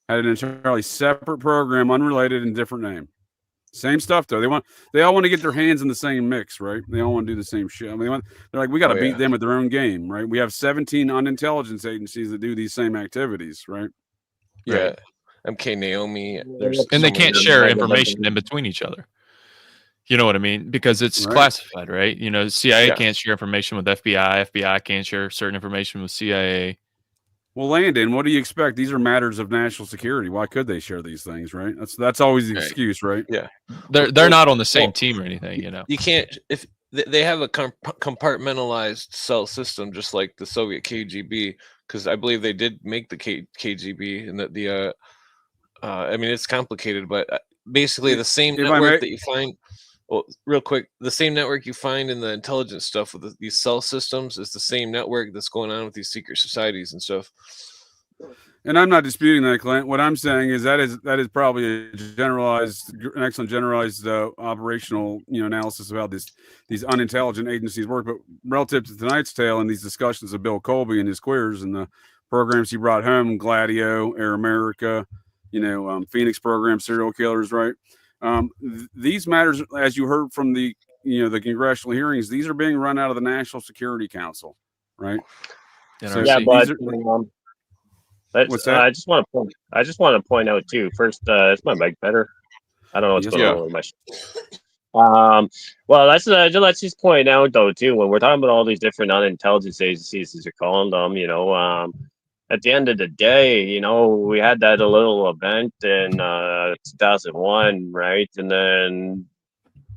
had an entirely separate program, unrelated and different name. Same stuff though. They all want to get their hands in the same mix, right? They all want to do the same shit. I mean, they're like, we got to beat them at their own game, right? We have 17 unintelligence agencies that do these same activities, right? Yeah, Right. MK Naomi. And they can't share information in between each other. You know what I mean? Because it's classified, right? You know, CIA can't share information with FBI. FBI can't share certain information with CIA. Well, Landon, what do you expect? These are matters of national security. Why could they share these things, right? That's always the excuse, right? Yeah, they're not on the same team or anything, you know. You can't if they have a compartmentalized cell system, just like the Soviet KGB, because I believe they did make the KGB, and that the I mean, it's complicated, but basically the same network that you find. Well, real quick, the same network you find in the intelligence stuff with these cell systems is the same network that's going on with these secret societies and stuff. And I'm not disputing that, Clint. What I'm saying is that is probably an excellent generalized operational analysis of how these unintelligent agencies work. But relative to tonight's tale and these discussions of Bill Colby and his queers and the programs he brought home, Gladio, Air America, Phoenix program, serial killers, right? These matters, as you heard from the congressional hearings, these are being run out of the National Security Council, right? So but I just want to point out too. First, is my mic better? I don't know what's going on with my. Well, let's just point out though too, when we're talking about all these different unintelligence agencies, as you're calling them, at the end of the day, we had that a little event in 2001, right? And then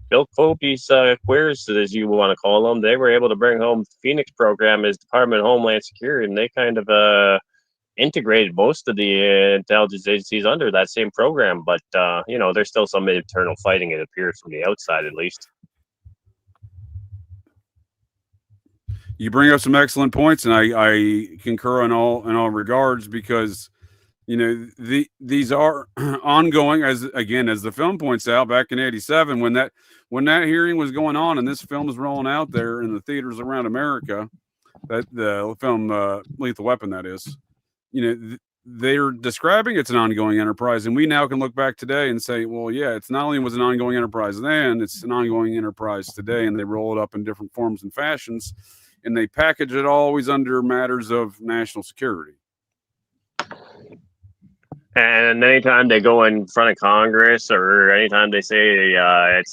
Bill Colby's queers, as you want to call them, they were able to bring home the Phoenix program as Department of Homeland Security, and they kind of integrated most of the intelligence agencies under that same program. But, there's still some internal fighting, it appears, from the outside at least. You bring up some excellent points, and I concur in all regards, because these are ongoing, as the film points out, back in '87 when that hearing was going on and this film was rolling out there in the theaters around America, that the film Lethal Weapon, that is, they're describing it's an ongoing enterprise, and we now can look back today and say, well, yeah, it's not only was an ongoing enterprise then, it's an ongoing enterprise today, and they roll it up in different forms and fashions. And they package it always under matters of national security. And anytime they go in front of Congress, or anytime they say it's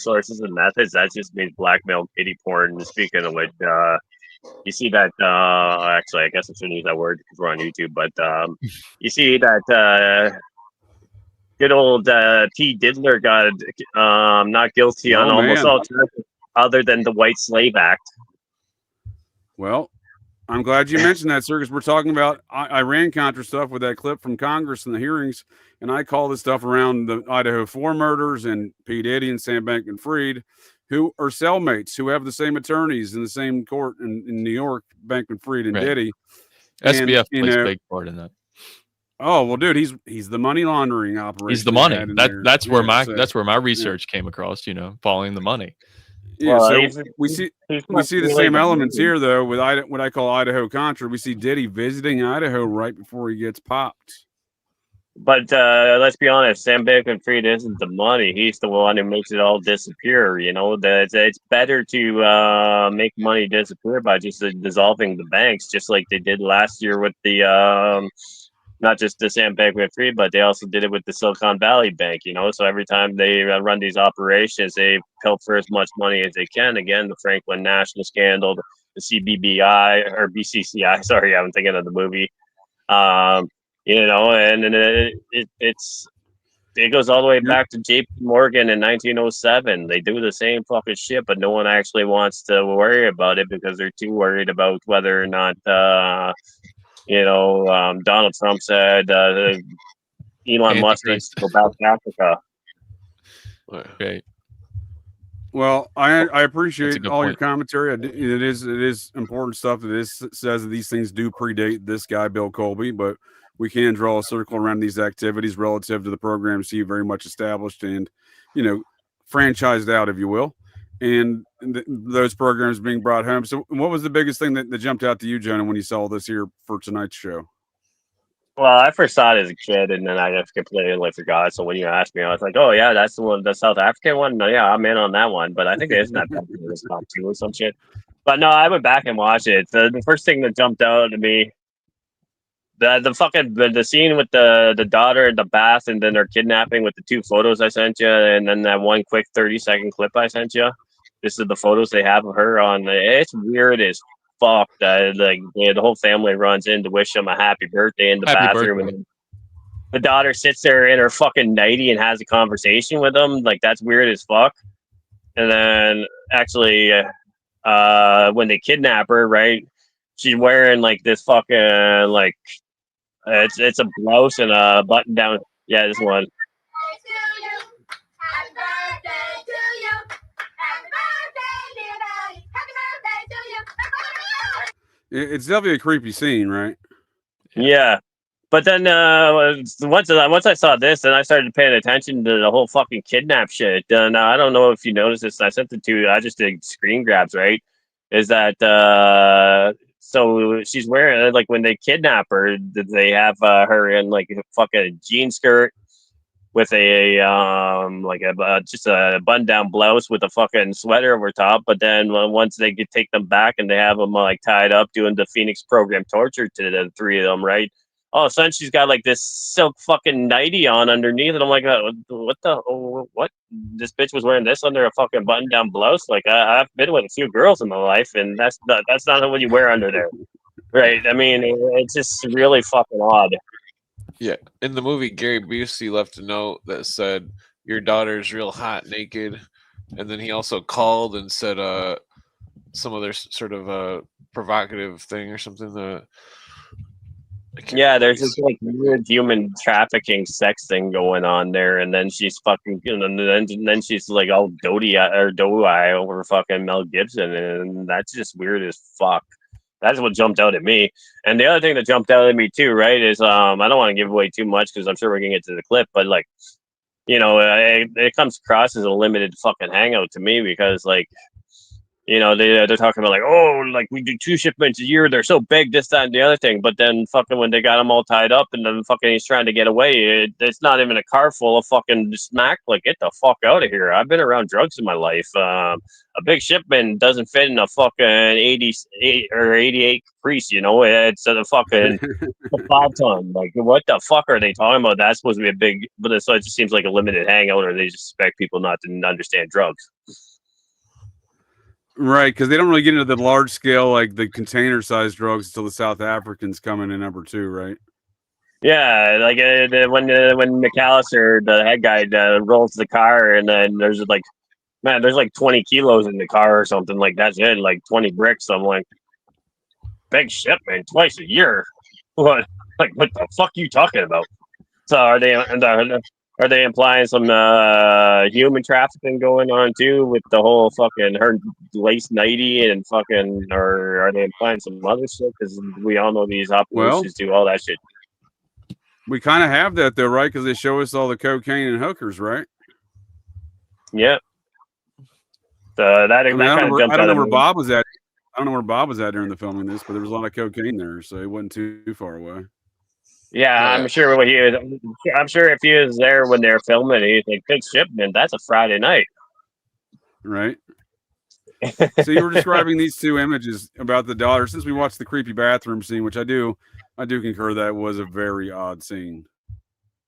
sources and methods, that just means blackmail, kitty porn. Speaking of which, you see that. Actually, I guess I shouldn't use that word because we're on YouTube. But you see that good old T. Diddler got not guilty on almost all charges, other than the White Slave Act. Well, I'm glad you mentioned that, sir, because we're talking about IranContra stuff with that clip from Congress and the hearings, and I call this stuff around the Idaho 4 murders and P. Diddy and Sam Bankman-Fried, who are cellmates, who have the same attorneys in the same court in New York, Bankman-Fried and Diddy. SBF plays a big part in that. Oh well, dude, he's the money laundering operation. He's the they money. had in there. That's where Yeah, so, that's where my research came across. Following the money. yeah. Well, So he's we see not the really same the elements money. here, though, with what I call Idaho Contra. We see Diddy visiting Idaho right before he gets popped. But let's be honest, Sam Bankman-Fried isn't the money. He's the one who makes it all disappear. That it's better to make money disappear by just dissolving the banks, just like they did last year with the not just the Sam Bankman-Fried, but they also did it with the Silicon Valley Bank. So every time they run these operations, they pilfer as much money as they can. Again, the Franklin National scandal, the CBBI or BCCI. Sorry, I'm thinking of the movie. And it goes all the way back to JP Morgan in 1907. They do the same fucking shit, but no one actually wants to worry about it because they're too worried about whether or not Donald Trump said Elon Musk needs to go back to Africa. Okay. Well, I appreciate all your point. commentary. It is important stuff that says that these things do predate this guy, Bill Colby, but we can draw a circle around these activities relative to the programs he very much established and, franchised out, if you will, and those programs being brought home. So what was the biggest thing that jumped out to you, Jonah, when you saw this here for tonight's show? Well, I first saw it as a kid, and then I just completely forgot. So when you asked me, I was like, "Oh yeah, that's the one, the South African one." No, yeah, I'm in on that one. But I think it isn't that bad. It's top 2 or some shit. But no, I went back and watched it. The first thing that jumped out at me, the scene with the daughter in the bath, and then her kidnapping with the 2 photos I sent you, and then that one quick 30-second clip I sent you. This is the photos they have of her on. It's weird as fuck that the whole family runs in to wish him a happy birthday in the bathroom, and the daughter sits there in her fucking nightie and has a conversation with him. Like, that's weird as fuck. And then actually, when they kidnap her, right, she's wearing like this fucking like it's a blouse and a button down. Yeah, this one. It's definitely a creepy scene, right? Yeah. But then once I saw this, then I started paying attention to the whole fucking kidnap shit. Now, I don't know if you noticed this. I sent it to you. I just did screen grabs, right? Is that so she's wearing, like, when they kidnap her, they have her in like a fucking jean skirt with a just a button down blouse with a fucking sweater over top. But then once they take them back and they have them like tied up doing the Phoenix program torture to the 3 of them, right? All of a sudden she's got like this silk fucking nightie on underneath, and I'm like, what? This bitch was wearing this under a fucking button down blouse? Like, I've been with a few girls in my life, and that's not what you wear under there, right? I mean, it's just really fucking odd. Yeah, in the movie, Gary Busey left a note that said, "Your daughter's real hot naked," and then he also called and said some other sort of provocative thing or something. Yeah, there's this like weird human trafficking sex thing going on there, and then she's fucking, and then she's like all doe-eye over fucking Mel Gibson, and that's just weird as fuck. That's what jumped out at me. And the other thing that jumped out at me too, right, is I don't want to give away too much because I'm sure we're gonna get to the clip, but like, it comes across as a limited fucking hangout to me because like, they're talking about like, oh, like we do 2 shipments a year. They're so big, this, that, and the other thing. But then fucking when they got him all tied up and then fucking he's trying to get away, it's not even a car full of fucking smack. Like, get the fuck out of here. I've been around drugs in my life. A big shipment doesn't fit in a fucking 88 or 88 Caprice, it's a fucking 5-ton. Like, what the fuck are they talking about? That's supposed to be a big, but so it just seems like a limited hangout, or they just expect people not to understand drugs. Right, because they don't really get into the large scale, like the container sized drugs until the South Africans come in at number 2, right? Yeah, like when McAllister, the head guy, rolls the car, and then there's like 20 kilos in the car or something. Like, that's it, like 20 bricks. I'm like, big shipment twice a year. What? Like, what the fuck are you talking about? So are they implying some human trafficking going on too with the whole fucking her lace nightie and fucking, or are they implying some other shit? Because we all know these operations do all that shit. We kind of have that though, right? Because they show us all the cocaine and hookers, right? Yeah. So that I mean, kind of I jumped don't out know of where me. Bob was at. I don't know where Bob was at during the filming this, but there was a lot of cocaine there, so it wasn't too far away. Yeah, Oh, I'm yeah. sure when he was. I'm sure if he was there when they were filming, he's like, "Big shipment. That's a Friday night." Right. So you were describing these two images about the daughter. Since we watched the creepy bathroom scene, which I do concur that was a very odd scene.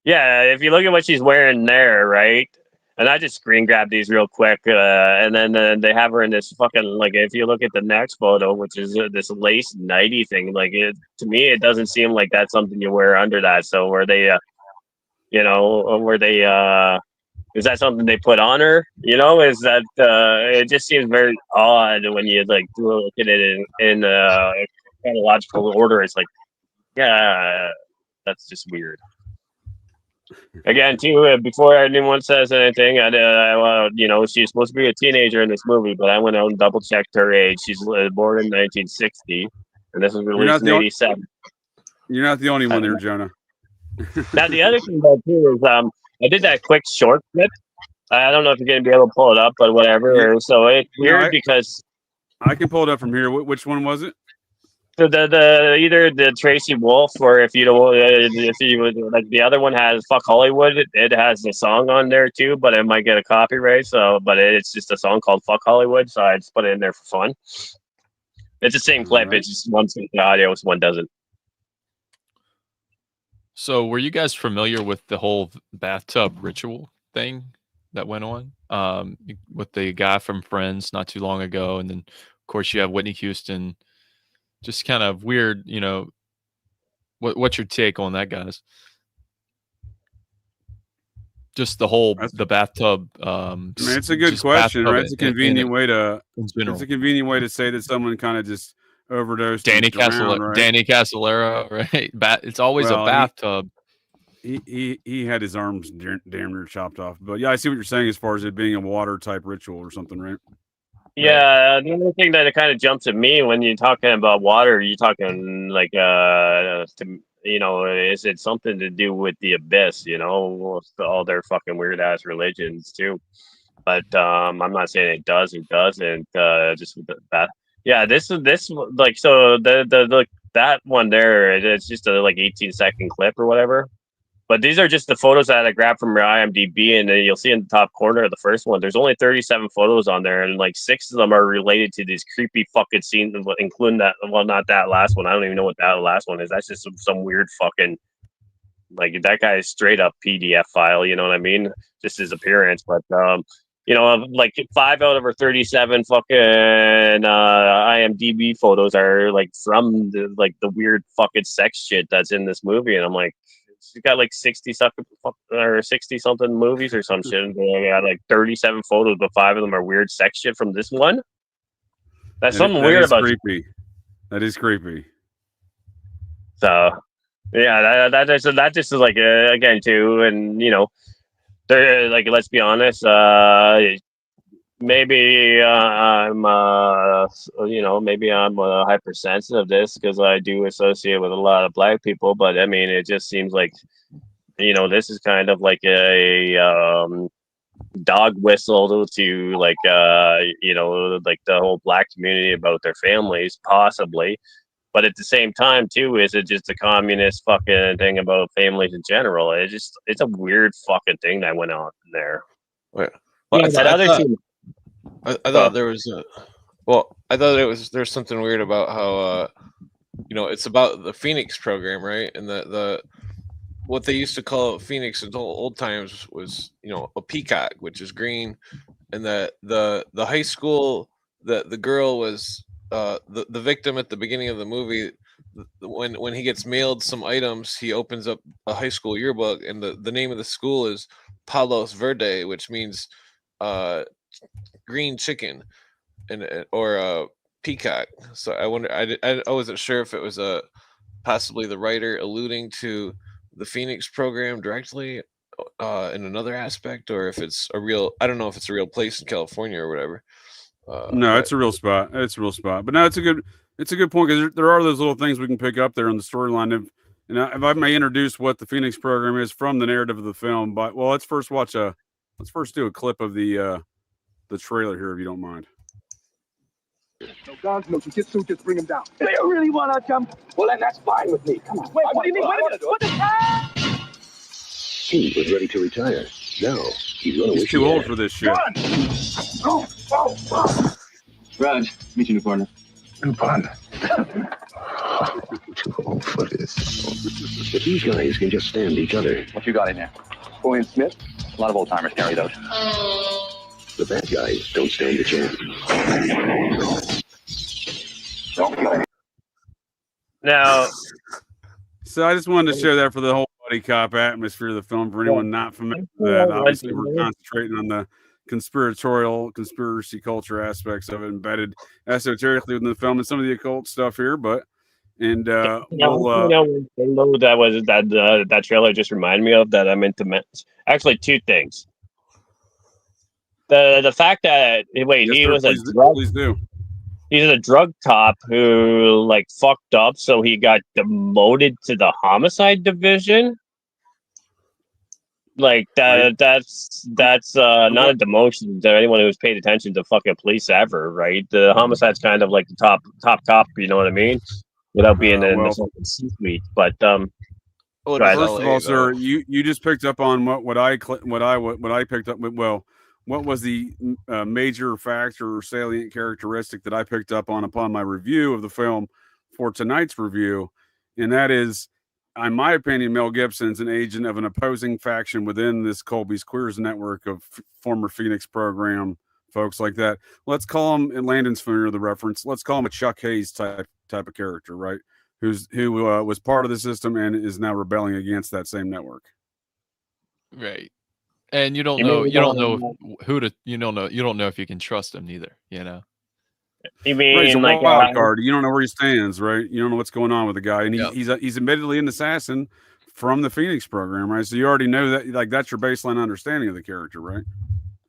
Yeah, if you look at what she's wearing there, right? And I just screen grabbed these real quick, and then they have her in this fucking like. If you look at the next photo, which is this lace nighty thing, like to me, it doesn't seem like that's something you wear under that. So were they, is that something they put on her? Is that it just seems very odd when you like look at it in chronological order. It's like, yeah, that's just weird. Again, too, before anyone says anything, she's supposed to be a teenager in this movie, but I went out and double checked her age. She's born in 1960, and this was released in '87. You're not the only one there, Jonah. Now, the other thing though too is I did that quick short clip. I don't know if you're going to be able to pull it up, but whatever. Yeah. So it's weird because I can pull it up from here. Which one was it? the either the Tracy Wolf, or if you don't, if you would, like the other one has "Fuck Hollywood." It has the song on there too, but it might get a copyright. So, but it's just a song called "Fuck Hollywood," so I just put it in there for fun. It's the same clip. Right. It's just one's got the audio, one doesn't. So, were you guys familiar with the whole bathtub ritual thing that went on with the guy from Friends not too long ago? And then, of course, you have Whitney Houston. Just kind of weird, what's your take on that, guys? Just the whole the bathtub. It's a good question, right? It's a convenient way to. It's a convenient way to say that someone kind of just overdosed. Danny right? Casolera, right? It's always a bathtub. He had his arms damn near chopped off, but yeah, I see what you're saying as far as it being a water type ritual or something, right? Yeah, the other thing that it kind of jumps at me when you're talking about water, you're talking like, is it something to do with the abyss? All their fucking weird ass religions too. But I'm not saying it does or doesn't. Just with that. Yeah, this like so the that one there. It's just a like 18-second clip or whatever. But these are just the photos that I grabbed from your IMDb, and you'll see in the top corner of the first one, there's only 37 photos on there, and like 6 of them are related to these creepy fucking scenes, including that. Well, not that last one. I don't even know what that last one is. That's just some weird fucking, like, that guy is straight up PDF file. You know what I mean? Just his appearance, but like 5 out of her 37 fucking IMDb photos are like from the weird fucking sex shit that's in this movie, and I'm like. She's got like 60 something movies or some shit. And they got like 37 photos, but 5 of them are weird sex shit from this one. That's something weird about creepy. That is creepy. So, yeah, that just is like again too, and they're like, let's be honest, maybe I'm maybe I'm hypersensitive of this because I do associate with a lot of black people, but I mean it just seems like this is kind of like a dog whistle to like like the whole black community about their families possibly, but at the same time too, is it just a communist fucking thing about families in general? It's a weird fucking thing that went on there. Well, I thought there was I thought there's something weird about how it's about the Phoenix program, right? And the what they used to call Phoenix in old times was a peacock, which is green, and the high school that the girl was the victim at the beginning of the movie. When he gets mailed some items, he opens up a high school yearbook, and the name of the school is Palos Verde, which means green chicken, or peacock. So I wonder. I wasn't sure if it was possibly the writer alluding to the Phoenix program directly in another aspect, or if it's a real. I don't know if it's a real place in California or whatever. No, it's a real spot. It's a real spot. But no, it's a good point because there are those little things we can pick up there on the storyline of And if I may introduce what the Phoenix program is from the narrative of the film, but well, let's first do a clip of the trailer here, if you don't mind. No guns, no jujitsu, just bring him down. Do you really want to jump? Well, then that's fine with me. Come on. Wait, what do you mean? What the hell? He was ready to retire. Now he's going to He's wish too he old had. for this shit. Run! Oh. Raj, meet your new partner. New partner. Too old for this. If these guys can just stand each other, What you got in there? William Smith. A lot of old timers carry those. the bad guys don't stand a chance. Don't play. Now, So I just wanted to share that for the whole buddy cop atmosphere of the film. For anyone not familiar with that, obviously we're concentrating on the conspiracy culture aspects of it, embedded esoterically within the film and some of the occult stuff here. But that was that trailer just reminded me of that I meant to mention. Actually, two things. The fact that wait, yes, he sir, was please do. he's a drug cop who like fucked up, so he got demoted to the homicide division. Like that, that's not a demotion to anyone who's paid attention to fucking police ever, right? The homicide's kind of like the top cop, you know what I mean? Without being in the fucking C-suite, but Well, Right. First of LA, all, sir, though. you just picked up on what I picked up. Well, what was the major factor or salient characteristic that I picked up on upon my review of the film for tonight's review, and that is, in my opinion, Mel Gibson's an agent of an opposing faction within this Colby's Queers network of former Phoenix program folks like that. Let's call him, and Landon's familiar with the reference, let's call him a Chuck Hayes type of character, right? Who was part of the system and is now rebelling against that same network. Right. And you don't know if you can trust him neither, you know. you mean Right, he's a like wild card. You don't know where he stands, right? You don't know what's going on with the guy, and Yep. he's admittedly an assassin from the Phoenix program, right? So you already know that, like, that's your baseline understanding of the character, right?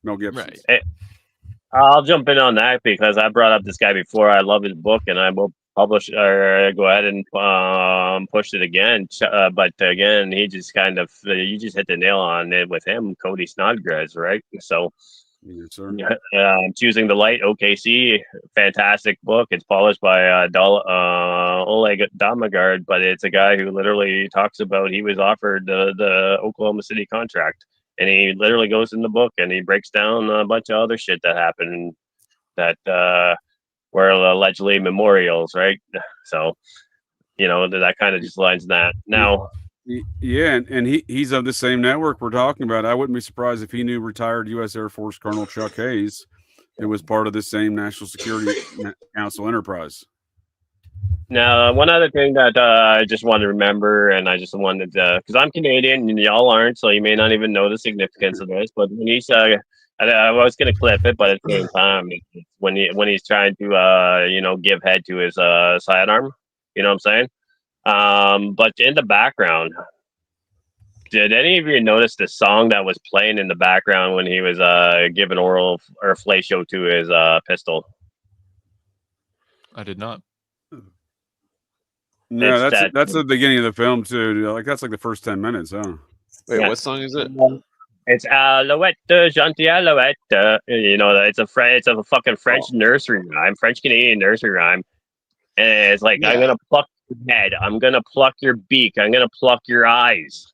Mel Gibson. Right. I'll jump in on that because I brought up this guy before. I love his book, and I will publish or go ahead and push it again. But again, he just kind of you just hit the nail on it with him, Cody Snodgrass, right? So, Yes, sir. Choosing the Light, OKC, fantastic book. It's polished by Oleg Damagard, but it's a guy who literally talks about he was offered the Oklahoma City contract. And he literally goes in the book and he breaks down a bunch of other shit that happened that were allegedly memorials, right? So, that kind of just lines that. Now, Yeah, and he's of the same network we're talking about. I wouldn't be surprised if he knew retired U.S. Air Force Colonel Chuck Hayes, who was part of the same National Security Council enterprise. Now, one other thing that I just wanted to remember, and I just wanted to, because I'm Canadian and y'all aren't, so you may not even know the significance of this. But when he's, I was going to clip it, but at the same time, when he's trying to, give head to his sidearm, you know what I'm saying? But in the background, did any of you notice the song that was playing in the background when he was giving oral or fellatio to his pistol? I did not. No, that's the beginning of the film too. Like that's like the first 10 minutes, huh? Wait, Yeah. what song is it? It's Alouette, Gentil Alouette. It's a fucking French nursery rhyme, French Canadian nursery rhyme, and it's like, I'm gonna pluck your head, I'm gonna pluck your beak, I'm gonna pluck your eyes.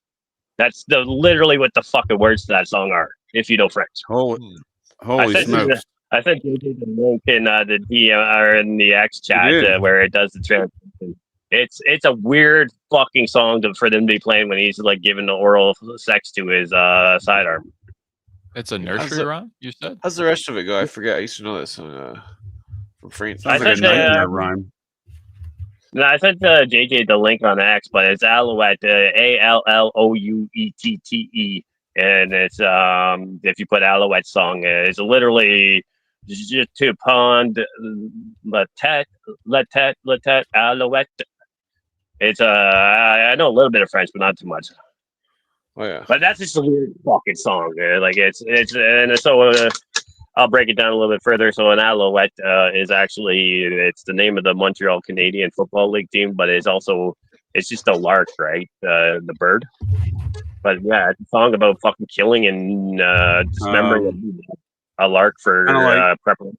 That's literally what the fucking words to that song are, if you know French. Holy I smokes! I sent you the link in the DM or in the X chat where it does the translation. It's a weird fucking song for them to be playing when he's like giving the oral sex to his sidearm. It's a nursery rhyme, you said? How's the rest of it go? I forget. I used to know that song from France. Sounds like a nightmare rhyme. No, I sent JJ the link on X, but it's Alouette, Allouette, and it's if you put Alouette song, it's literally Je te prends la tête, Alouette. It's I know a little bit of French, but not too much. Oh yeah, but that's just a weird fucking song. Like it's so. I'll break it down a little bit further. So an Alouette is actually it's the name of the Montreal Canadian Football League team, but it's also it's just a lark, right? The bird. But yeah, it's a song about fucking killing and dismembering a lark for preparation.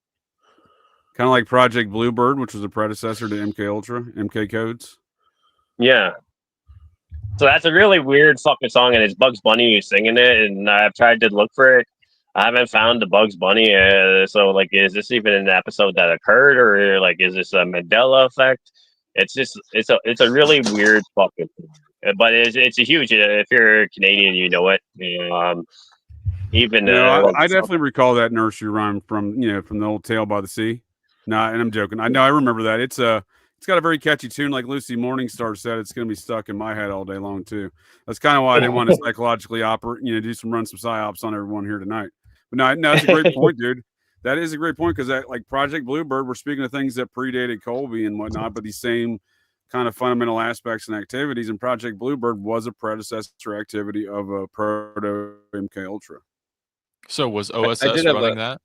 Kind of like Project Bluebird, which was a predecessor to MK Ultra, MK Codes. Yeah. So that's a really weird fucking song, and it's Bugs Bunny singing it, and I've tried to look for it. I haven't found the Bugs Bunny. So, like, is this even an episode that occurred, or like, is this a Mandela effect? It's just, it's a really weird fucking thing. But it's a huge. If you're Canadian, you know it. Even I definitely recall that nursery rhyme from from the old Tale by the Sea. No, and I'm joking. I know I remember that. It's got a very catchy tune, like Lucy Morningstar said. It's going to be stuck in my head all day long too. That's kind of why I didn't want to psychologically run some psyops on everyone here tonight. But no, that's a great point, dude. That is a great point because that, like Project Bluebird, we're speaking of things that predated Colby and whatnot, but these same kind of fundamental aspects and activities. And Project Bluebird was a predecessor activity of a proto MK Ultra. So was OSS running that?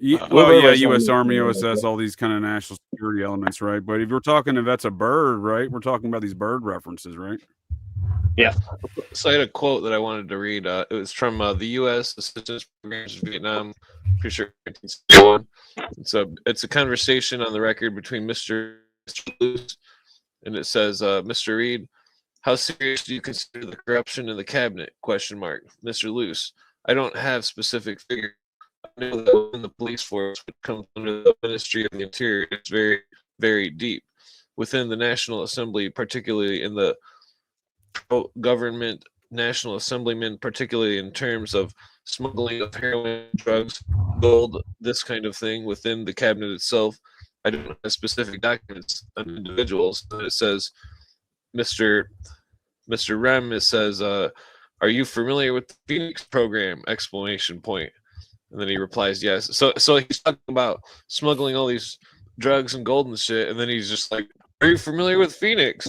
U.S. Army, OSS, all these kind of national security elements, right? But if that's a bird, right? We're talking about these bird references, right? Yeah. So I had a quote that I wanted to read. It was from the U.S. Assistance Programs in Vietnam, pretty sure 1961. It's a conversation on the record between Mr. Luce, and it says, Mr. Reed, how serious do you consider the corruption in the cabinet? ? Mr. Luce, I don't have specific figures. I know that within the police force, which comes under the Ministry of the Interior, it's very, very deep. Within the National Assembly, particularly in the pro-government National Assemblymen, particularly in terms of smuggling of heroin, drugs, gold, this kind of thing within the cabinet itself, I don't have specific documents on individuals. And it says, Mr. Rem, it says, are you familiar with the Phoenix program? ! And then he replies, yes. So he's talking about smuggling all these drugs and gold and shit, and then he's just like, are you familiar with Phoenix?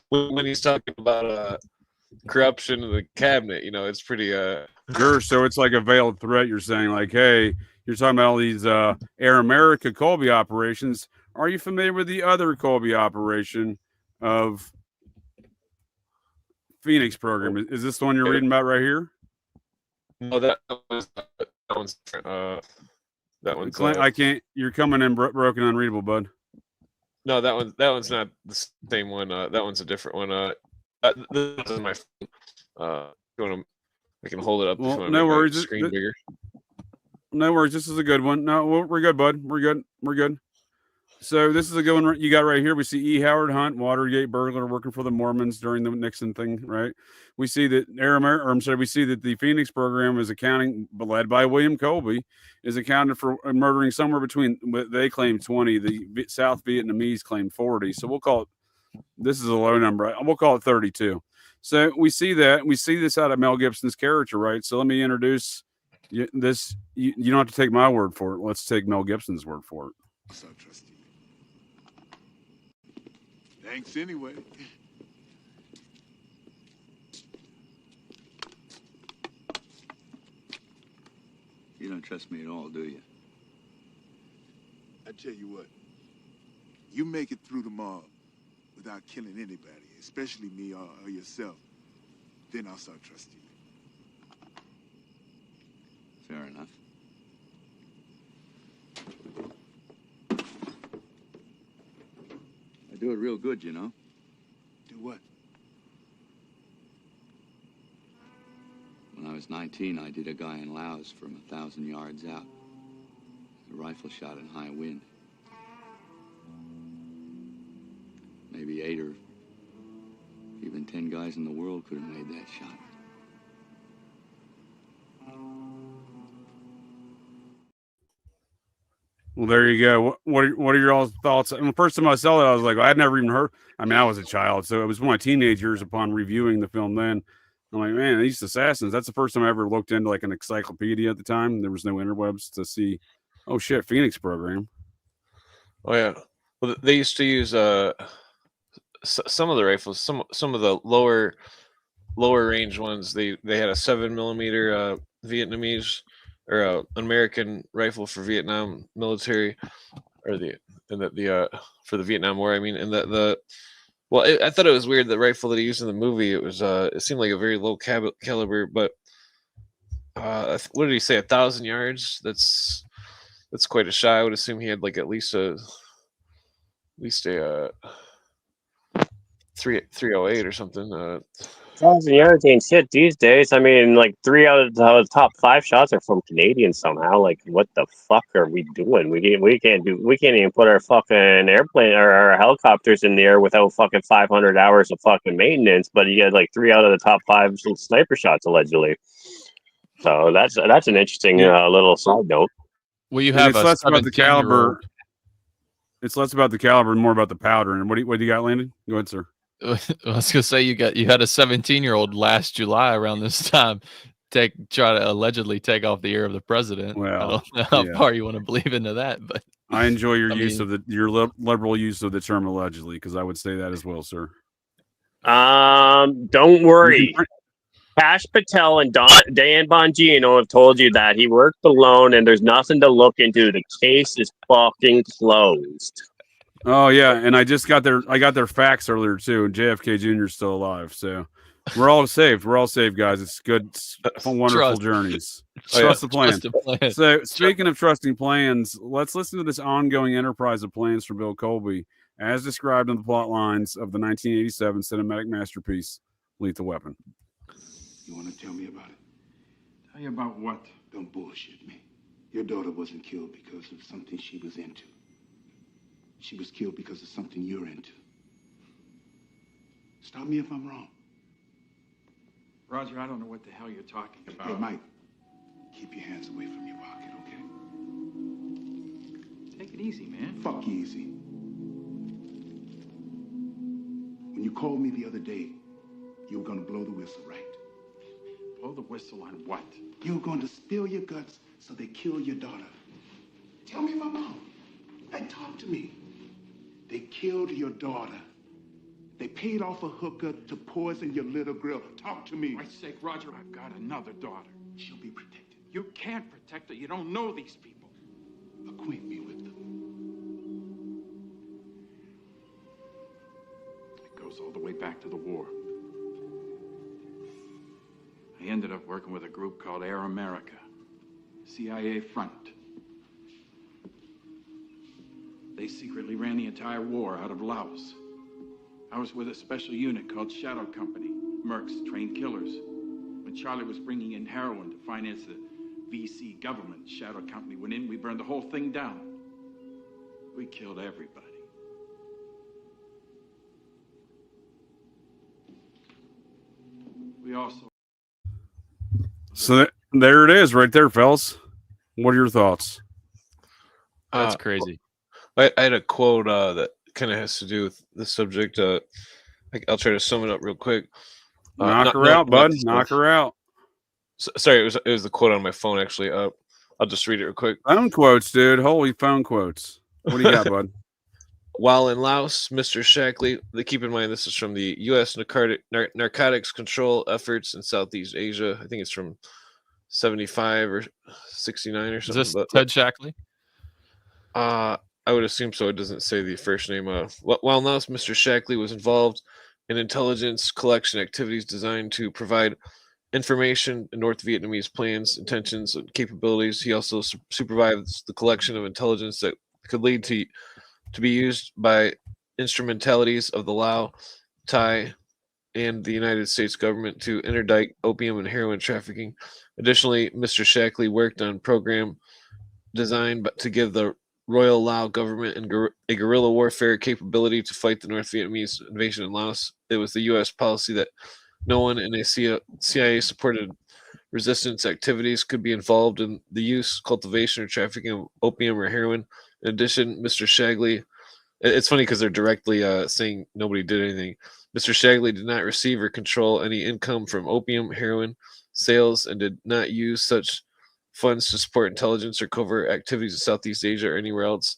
When he's talking about corruption in the cabinet, it's pretty Sure. So it's like a veiled threat. You're saying, like, hey, you're talking about all these Air America Colby operations. Are you familiar with the other Colby operation of Phoenix program? Is this the one you're reading about right here? No, that one's different. That one's Clint, I can't. You're coming in broken, unreadable, bud. No, that one's not the same one. That one's a different one. This is my phone. I can hold it up. Well, no worries. Screen bigger. No worries. This is a good one. No, we're good, bud. We're good. So this is a good one you got right here. We see E. Howard Hunt, Watergate burglar, working for the Mormons during the Nixon thing, right? We see that we see that the Phoenix program is accounting, led by William Colby, is accounted for murdering somewhere between, they claim 20, the South Vietnamese claim 40. So we'll call it, this is a low number. We'll call it 32. So we see this out of Mel Gibson's character, right? So let me introduce this. You don't have to take my word for it. Let's take Mel Gibson's word for it. So trust you. Thanks anyway. You don't trust me at all, do you? I tell you what, you make it through tomorrow without killing anybody, especially me or yourself, then I'll start trusting you. Fair enough. I do it real good, you know. Do what? When I was 19, I did a guy in Laos from 1,000 yards out. A rifle shot in high wind. Maybe 8 or even 10 guys in the world could have made that shot. Well, there you go. What are your all's thoughts? And the first time I saw it, I was like, I'd never even heard. I mean, I was a child, so it was one of my teenage years. Upon reviewing the film, then I'm like, man, these assassins. That's the first time I ever looked into like an encyclopedia at the time. There was no interwebs to see. Oh shit, Phoenix program. Oh yeah. Well, they used to use some of the rifles, some of the lower range ones. They had a 7mm Vietnamese or American rifle for Vietnam military, or the and that the for the Vietnam War. I mean, and that I thought it was weird the rifle that he used in the movie. It was it seemed like a very low caliber, but what did he say? 1,000 yards. That's quite a shot. I would assume he had like at least a 308 or something. 1,000 yards ain't shit these days. I mean, like 3 out of the top 5 shots are from Canadians somehow. Like, what the fuck are we doing? We can't even put our fucking airplane or our helicopters in the air without fucking 500 hours of fucking maintenance. But you get like 3 out of the top 5 sniper shots allegedly. So that's an interesting little side note. Well, you And have it's a less about the 17-year-old. caliber. It's less about the caliber and more about the powder. And what do you got, Landon? Go ahead, sir. I was gonna say you had a 17-year-old last July around this time try to allegedly take off the ear of the president. Well, I don't know how far you want to believe into that, but I enjoy your your liberal use of the term allegedly, because I would say that as well, sir. Don't worry. Cash Patel and Dan Bongino have told you that he worked alone and there's nothing to look into. The case is fucking closed. Oh yeah, and I got their facts earlier too. JFK Jr. is still alive, so we're all saved. We're all saved, guys. It's good, wonderful journeys. Trust the plan. So speaking of trusting plans, let's listen to this ongoing enterprise of plans from Bill Colby, as described in the plot lines of the 1987 cinematic masterpiece, Lethal Weapon. You want to tell me about it? Tell you about what? Don't bullshit me. Your daughter wasn't killed because of something she was into. She was killed because of something you're into. Stop me if I'm wrong. Roger, I don't know what the hell you're talking about. Hey, Mike, keep your hands away from your pocket, okay? Take it easy, man. Fuck easy. When you called me the other day, you were gonna blow the whistle, right? Blow the whistle on what? You were going to spill your guts so they kill your daughter. Tell me if I'm wrong. Hey, talk to me. They killed your daughter. They paid off a hooker to poison your little girl. Talk to me. For Christ's sake, Roger, I've got another daughter. She'll be protected. You can't protect her. You don't know these people. Acquaint me with them. It goes all the way back to the war. I ended up working with a group called Air America, CIA front. They secretly ran the entire war out of Laos. I was with a special unit called Shadow Company. Mercs trained killers. When Charlie was bringing in heroin to finance the VC government, Shadow Company went in, we burned the whole thing down. We killed everybody. We also... So there it is, right there, fellas. What are your thoughts? That's crazy. I had a quote that kind of has to do with the subject. I'll try to sum it up real quick. Knock her out, bud. Knock her out. Sorry, it was the quote on my phone, actually. I'll just read it real quick. Phone quotes, dude. Holy phone quotes. What do you got, bud? While in Laos, Mr. Shackley, keep in mind this is from the U.S. narcotics control efforts in Southeast Asia. I think it's from 75 or 69 or something. Is this Ted Shackley? I would assume so. It doesn't say the first name. While in Laos, Mr. Shackley was involved in intelligence collection activities designed to provide information in North Vietnamese plans, intentions, and capabilities. He also supervised the collection of intelligence that could lead to be used by instrumentalities of the Lao, Thai, and the United States government to interdict opium and heroin trafficking. Additionally, Mr. Shackley worked on a program designed to give the Royal Lao government and a guerrilla warfare capability to fight the North Vietnamese invasion in Laos. It was the U.S. policy that no one in a CIA-supported resistance activities could be involved in the use, cultivation, or trafficking of opium or heroin. In addition, Mr. Shackley, it's funny because they're directly saying nobody did anything. Mr. Shackley did not receive or control any income from opium, heroin sales, and did not use such funds to support intelligence or covert activities in Southeast Asia or anywhere else.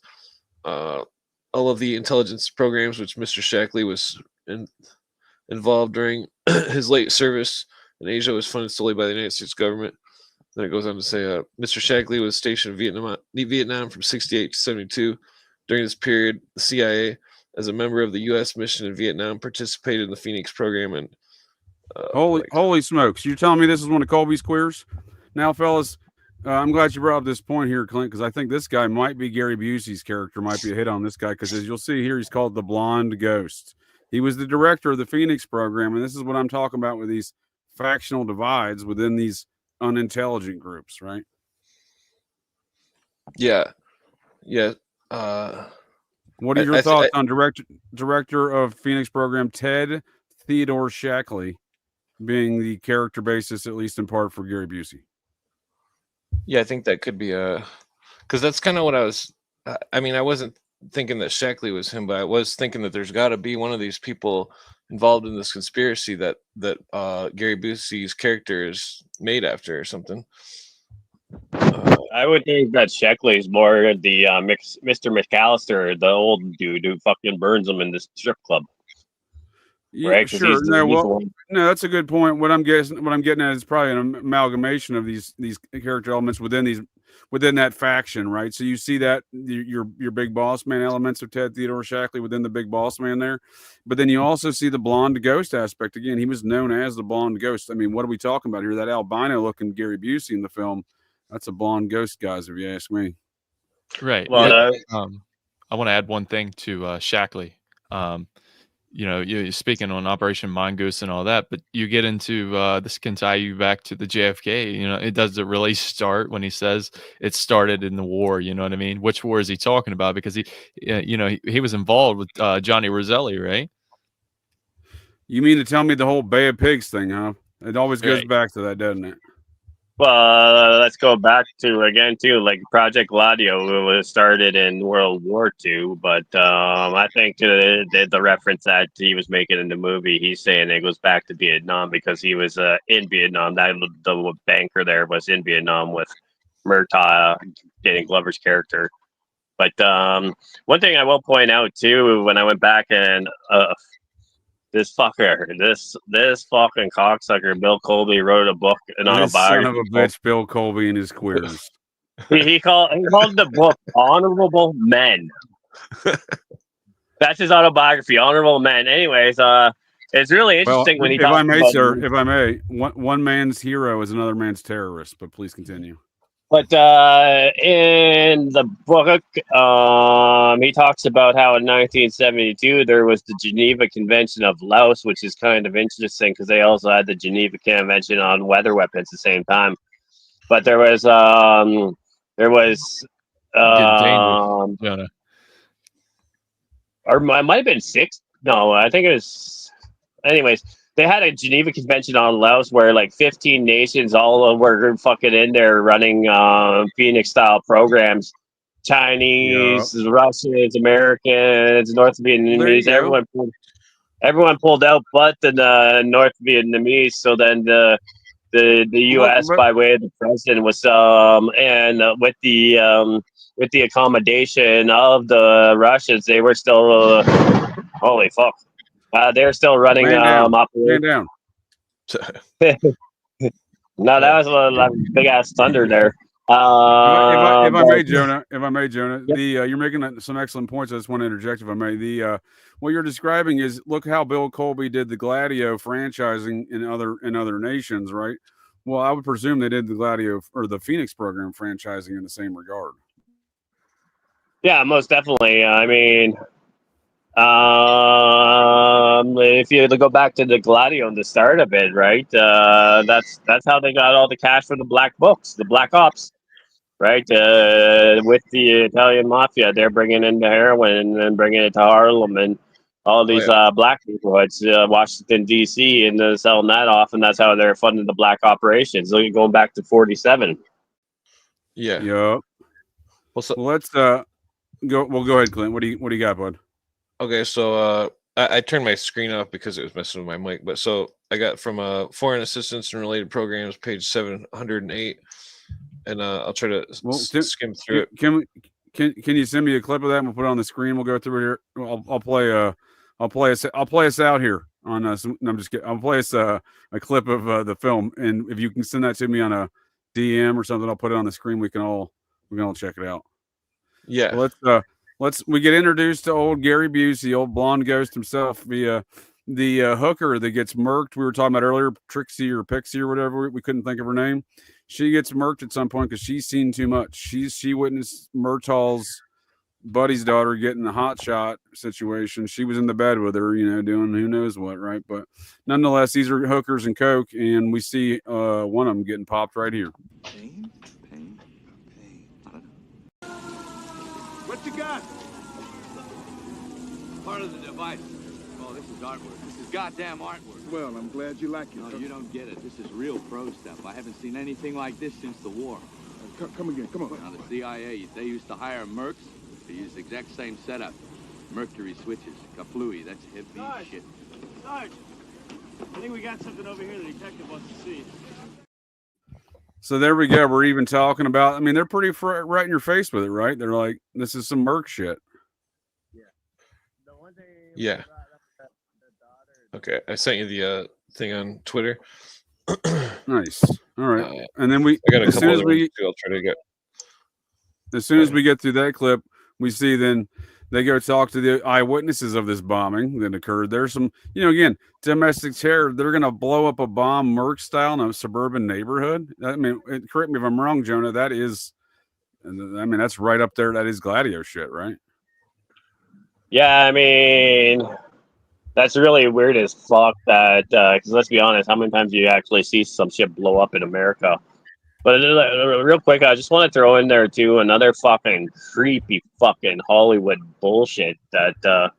All of the intelligence programs which Mr. Shackley was involved during his late service in Asia was funded solely by the United States government. Then it goes on to say, Mr. Shackley was stationed in Vietnam from 68 to 72. During this period, the CIA, as a member of the U.S. mission in Vietnam, participated in the Phoenix program. And holy smokes! You're telling me this is one of Colby's queers? Now, fellas, I'm glad you brought up this point here, Clint, because I think this guy might be Gary Busey's character, might be a hit on this guy, because as you'll see here, he's called the Blonde Ghost. He was the director of the Phoenix program, and this is what I'm talking about with these factional divides within these unintelligent groups, right? Yeah. What are your thoughts on director of Phoenix program Ted Theodore Shackley being the character basis, at least in part, for Gary Busey? Yeah, I think that could be because that's kind of what I was. I mean, I wasn't thinking that Shackley was him, but I was thinking that there's got to be one of these people involved in this conspiracy that Gary Busey's character is made after or something. I would think that Sheckley's more the Mr. McAllister, the old dude who fucking burns them in the strip club. Yeah, right? Sure. No, that's a good point. What I'm getting at is probably an amalgamation of these character elements within that faction, right? So you see that your big boss man elements of Ted Theodore Shackley within the big boss man there, but then you also see the blonde ghost aspect. Again, he was known as the blonde ghost. I mean, what are we talking about here? That albino looking Gary Busey in the film, that's a blonde ghost, guys, if you ask me. Right. Well, I want to add one thing to Shackley. You're speaking on Operation Mongoose and all that, but you get into this can tie you back to the JFK. It does really start when he says it started in the war. You know what I mean? Which war is he talking about? Because he was involved with Johnny Roselli, right? You mean to tell me the whole Bay of Pigs thing, huh? It always goes back to that, doesn't it? Well, let's go back to like Project Gladadio was started in World War II, but I think the reference that he was making in the movie, he's saying it goes back to Vietnam because he was in Vietnam. That the banker there was in Vietnam with Murtaugh, Danny Glover's character. But one thing I will point out too, when I went back and this fucking cocksucker, Bill Colby, wrote a book, an autobiography. Son of a bitch, Bill Colby and his queers. he called the book Honorable Men. That's his autobiography, Honorable Men. Anyways, it's really interesting when he talks about... Sir, if I may, one man's hero is another man's terrorist, but please continue. But in the book, he talks about how in 1972 there was the Geneva Convention of Laos, which is kind of interesting because they also had the Geneva Convention on weather weapons at the same time. But there was or it might have been six. No, I think it was. Anyways. They had a Geneva Convention on Laos where like 15 nations all were fucking in there running Phoenix style programs. Chinese, Russians, Americans, North Vietnamese, everyone pulled out but the North Vietnamese. So then the US by way of the president was and with the accommodation of the Russians, they were still holy fuck. They're still running operations. Down. No, that was a big ass thunder there. If I may, Jonah, yep. You're making some excellent points. I just want to interject, if I may. What you're describing is look how Bill Colby did the Gladadio franchising in other nations, right? Well, I would presume they did the Gladadio or the Phoenix program franchising in the same regard. Yeah, most definitely. I mean. If you go back to the Gladadio and the start of it, right? That's how they got all the cash for the black books, the black ops, right? With the Italian mafia, they're bringing in the heroin and bringing it to Harlem and all these black neighborhoods, Washington D.C., and selling that off, and that's how they're funding the black operations. So you're going back to 47. Yeah. Yep. Well, let's go. Well, go ahead, Clint. What do you got, bud? Okay, so I turned my screen off because it was messing with my mic. But so I got from Foreign Assistance and Related Programs, page 708, and I'll try to skim through it. Can you send me a clip of that and we'll put it on the screen? We'll go through it here. I'll play us out here on no, I'm just kidding. I'll play us a clip of the film, and if you can send that to me on a DM or something, I'll put it on the screen. We can all check it out. Yeah. Well, we get introduced to old Gary Busey, old blonde ghost himself, via the hooker that gets murked. We were talking about earlier, Trixie or Pixie or whatever. We couldn't think of her name. She gets murked at some point because she's seen too much. She witnessed Murtaugh's buddy's daughter getting the hot shot situation. She was in the bed with her, doing who knows what, right? But nonetheless, these are hookers and coke, and we see one of them getting popped right here. Pain? What you got? Part of the device. Oh, this is artwork. This is goddamn artwork. Well, I'm glad you like it. No, you don't get it. This is real pro stuff. I haven't seen anything like this since the war. Come again. Come on. Now, the CIA, they used to hire mercs. They use the exact same setup. Mercury switches, kaplooey, that's heavy shit. Sarge, I think we got something over here the detective wants to see. So there we go. We're even talking about, I mean, they're pretty right in your face with it, right? They're like, this is some merc shit. Yeah. Okay, I sent you the thing on Twitter. Nice. All right. And then I got a couple other ones too. I'll try to get. As soon as we get through that clip, we see then they go talk to the eyewitnesses of this bombing that occurred. There's some, again, domestic terror. They're going to blow up a bomb Merc style in a suburban neighborhood. I mean, correct me if I'm wrong, Jonah. That is, that's right up there. That is Gladadio shit, right? Yeah, I mean, that's really weird as fuck that, because let's be honest, how many times do you actually see some shit blow up in America? But real quick, I just want to throw in there too another fucking creepy fucking Hollywood bullshit that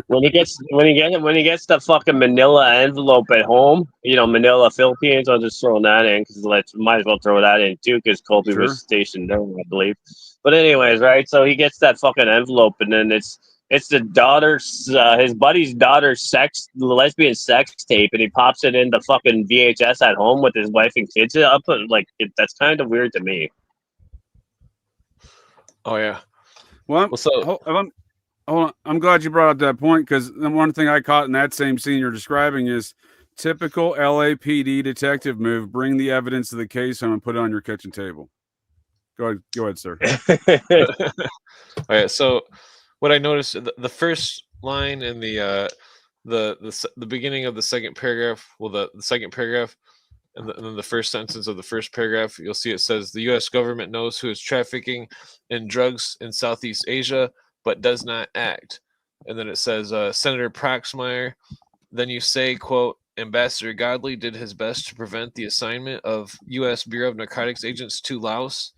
when he gets the fucking Manila envelope at home, Manila, Philippines. I'm just throwing that in because might as well throw that in too because Colby was stationed there, I believe. But anyways, right? So he gets that fucking envelope, and then it's the daughter's, his buddy's daughter's lesbian sex tape, and he pops it in the fucking VHS at home with his wife and kids. That's kind of weird to me. Oh yeah. Well, I'm glad you brought up that point because the one thing I caught in that same scene you're describing is typical LAPD detective move: bring the evidence of the case home and put it on your kitchen table. Go ahead, sir. All right. So what I noticed, the first line in the beginning of the second paragraph, the second paragraph, and then the first sentence of the first paragraph, you'll see it says the U.S. government knows who is trafficking in drugs in Southeast Asia, but does not act. And then it says Senator Proxmire. Then you say, quote, Ambassador Godley did his best to prevent the assignment of U.S. Bureau of Narcotics agents to Laos.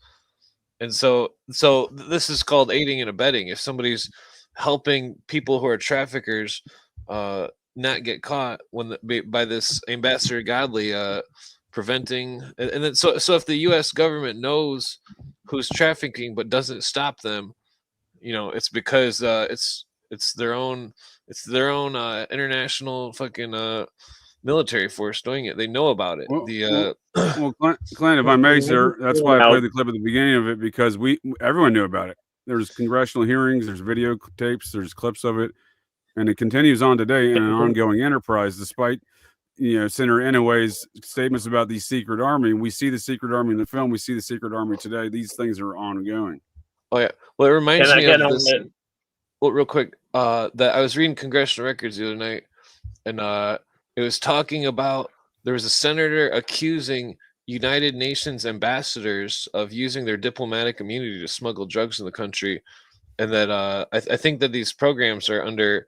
And so this is called aiding and abetting. If somebody's helping people who are traffickers not get caught by this Ambassador Godley preventing, and then so if the U.S. government knows who's trafficking but doesn't stop them, it's because it's their own international fucking military force doing it. They know about it. Well, Clint, if I may, sir, that's why I played the clip at the beginning of it, because everyone knew about it. There's congressional hearings, there's video tapes, there's clips of it, and it continues on today in an ongoing enterprise, despite Senator Inouye's statements about the secret army. We see the secret army in the film. We see the secret army today. These things are ongoing. Oh yeah. Well, it reminds me of this. Well, real quick, that I was reading congressional records the other night, and it was talking about there was a senator accusing United Nations ambassadors of using their diplomatic immunity to smuggle drugs in the country, and that I think that these programs are under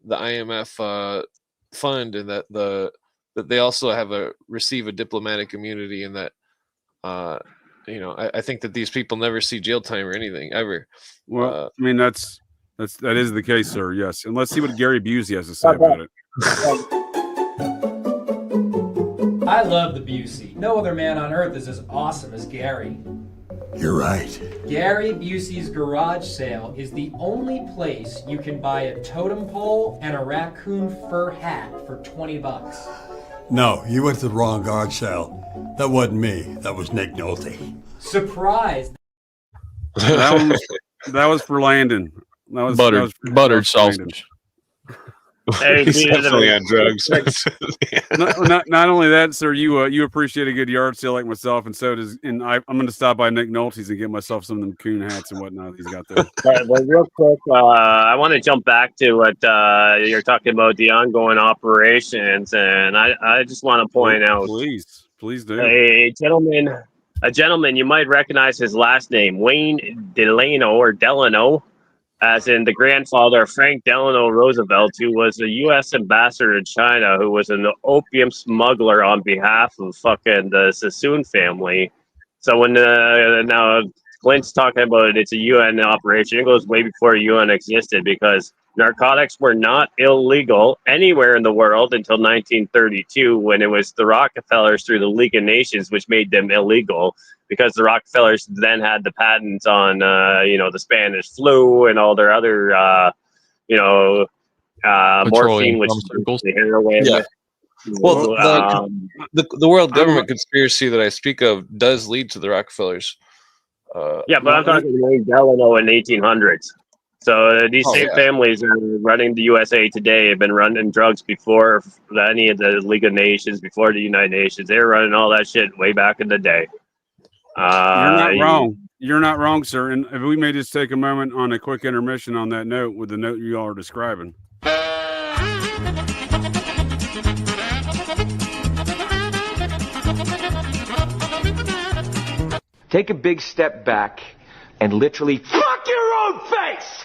the IMF fund, and that they also receive a diplomatic immunity, and that I think that these people never see jail time or anything ever. Well, I mean that is the case, sir. Yes, and let's see what Gary Busey has to say about it. I love the Busey. No other man on earth is as awesome as Gary. You're right. Gary Busey's garage sale is the only place you can buy a totem pole and a raccoon fur hat for $20. No, you went to the wrong garage sale. That wasn't me. That was Nick Nolte. Surprise! That was for Landon. That was buttered sausage. He's definitely on drugs. not only that, sir, you appreciate a good yard sale like myself, and so does. And I'm going to stop by Nick Nolte's and get myself some of them coon hats and whatnot he's got there. But real quick, I want to jump back to what you're talking about, the ongoing operations, and I just want to point out, please do. A gentleman, you might recognize his last name, Wayne Delano, as in the grandfather of Frank Delano Roosevelt, who was a U.S. ambassador in China, who was an opium smuggler on behalf of fucking the Sassoon family. So when now Clint's talking about it's a UN operation, it goes way before UN existed, because narcotics were not illegal anywhere in the world until 1932, when it was the Rockefellers through the League of Nations which made them illegal, because the Rockefellers then had the patents on the Spanish flu and all their other morphine, which is the heroin. Yeah. Well, the world government conspiracy that I speak of does lead to the Rockefellers. But I'm talking Wayne Delano in the 1800s. So these same families are running the USA today, have been running drugs before any of the League of Nations, before the United Nations. They were running all that shit way back in the day. You're not wrong. You're not wrong, sir. And if we may just take a moment on a quick intermission on that note with the note you all are describing. Take a big step back and literally fuck your own face!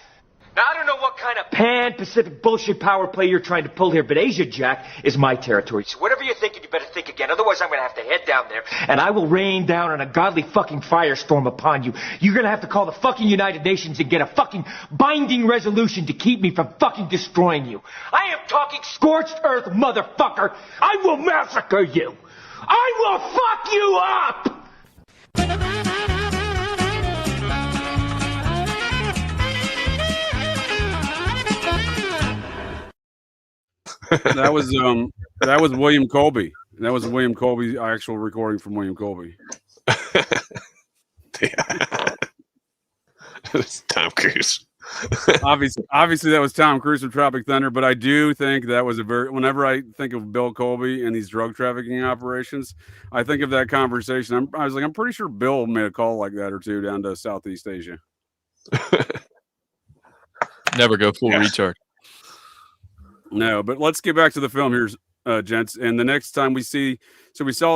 Now, I don't know what kind of pan-Pacific bullshit power play you're trying to pull here, but Asia Jack is my territory. So whatever you're thinking, you better think again. Otherwise, I'm going to have to head down there, and I will rain down on a godly fucking firestorm upon you. You're going to have to call the fucking United Nations and get a fucking binding resolution to keep me from fucking destroying you. I am talking scorched earth, motherfucker. I will massacre you. I will fuck you up! That was William Colby. That was William Colby's actual recording from William Colby. It's Tom Cruise. Obviously, that was Tom Cruise from Tropic Thunder. But I do think that was whenever I think of Bill Colby and these drug trafficking operations, I think of that conversation. I'm pretty sure Bill made a call like that or two down to Southeast Asia. Never go full retard. No, but let's get back to the film here, gents. And the next time we saw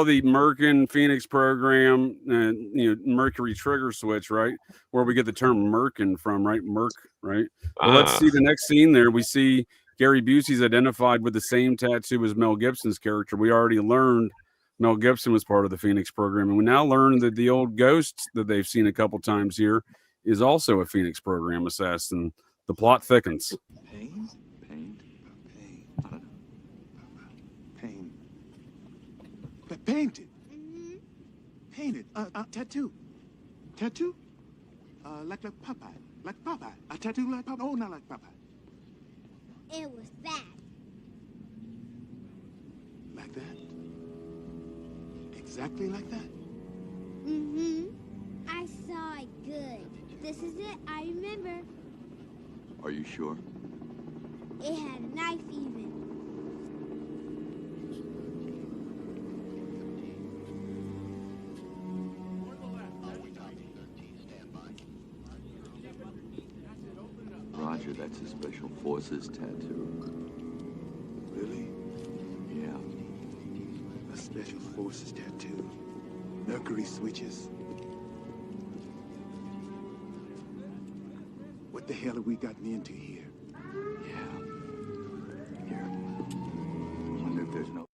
the Merkin Phoenix program, and Mercury trigger switch, right, where we get the term Merkin from, right? Merc, right? Well, let's see the next scene there. We see Gary Busey's identified with the same tattoo as Mel Gibson's character. We already learned Mel Gibson was part of the Phoenix program, and we now learn that the old ghost that they've seen a couple times here is also a Phoenix program assassin. The plot thickens. Pain. Painted. Painted. Tattoo. Tattoo? Like Popeye. Like Popeye. A tattoo like Popeye. Oh, not like Popeye. It was that. Like that? Exactly like that? Mm-hmm. I saw it good. This is it. I remember. Are you sure? It had a knife even. Roger, that's a Special Forces tattoo. Really? Yeah. A Special Forces tattoo. Mercury switches. What the hell have we gotten into here? Yeah. Here. I wonder if there's no...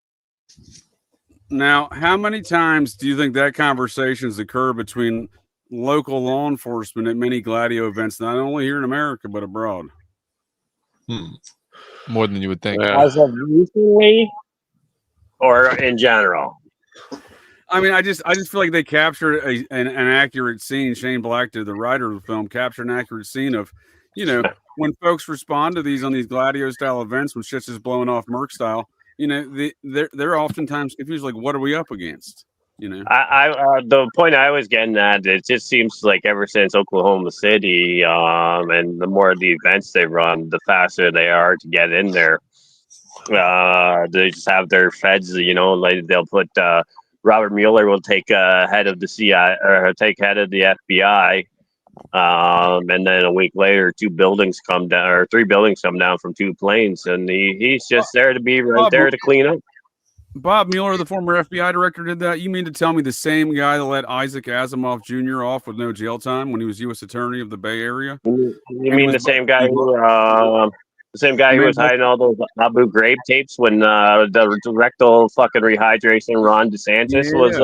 Now, how many times do you think that conversations occur between local law enforcement at many Gladadio events, not only here in America, but abroad? More than you would think. As of recently, or in general? I mean, I just feel like they captured an accurate scene. Shane Black did, the writer of the film, captured an accurate scene of, when folks respond to these on these Gladadio style events, when shit's just blowing off Merc style, they're oftentimes confused, like, what are we up against? You know, the point I was getting at, it just seems like ever since Oklahoma City, and the more of the events they run, the faster they are to get in there. They just have their feds, like they'll put Robert Mueller will take head of the CIA or take head of the FBI, and then a week later, 2 buildings come down or 3 buildings come down from 2 planes, and he's just there to be right there to clean up. Bob Mueller, the former FBI director, did that. You mean to tell me the same guy that let Isaac Asimov Jr. off with no jail time when he was U.S. Attorney of the Bay Area? You mean the same guy who was hiding all those Abu Ghraib tapes when the rectal fucking rehydration Ron DeSantis was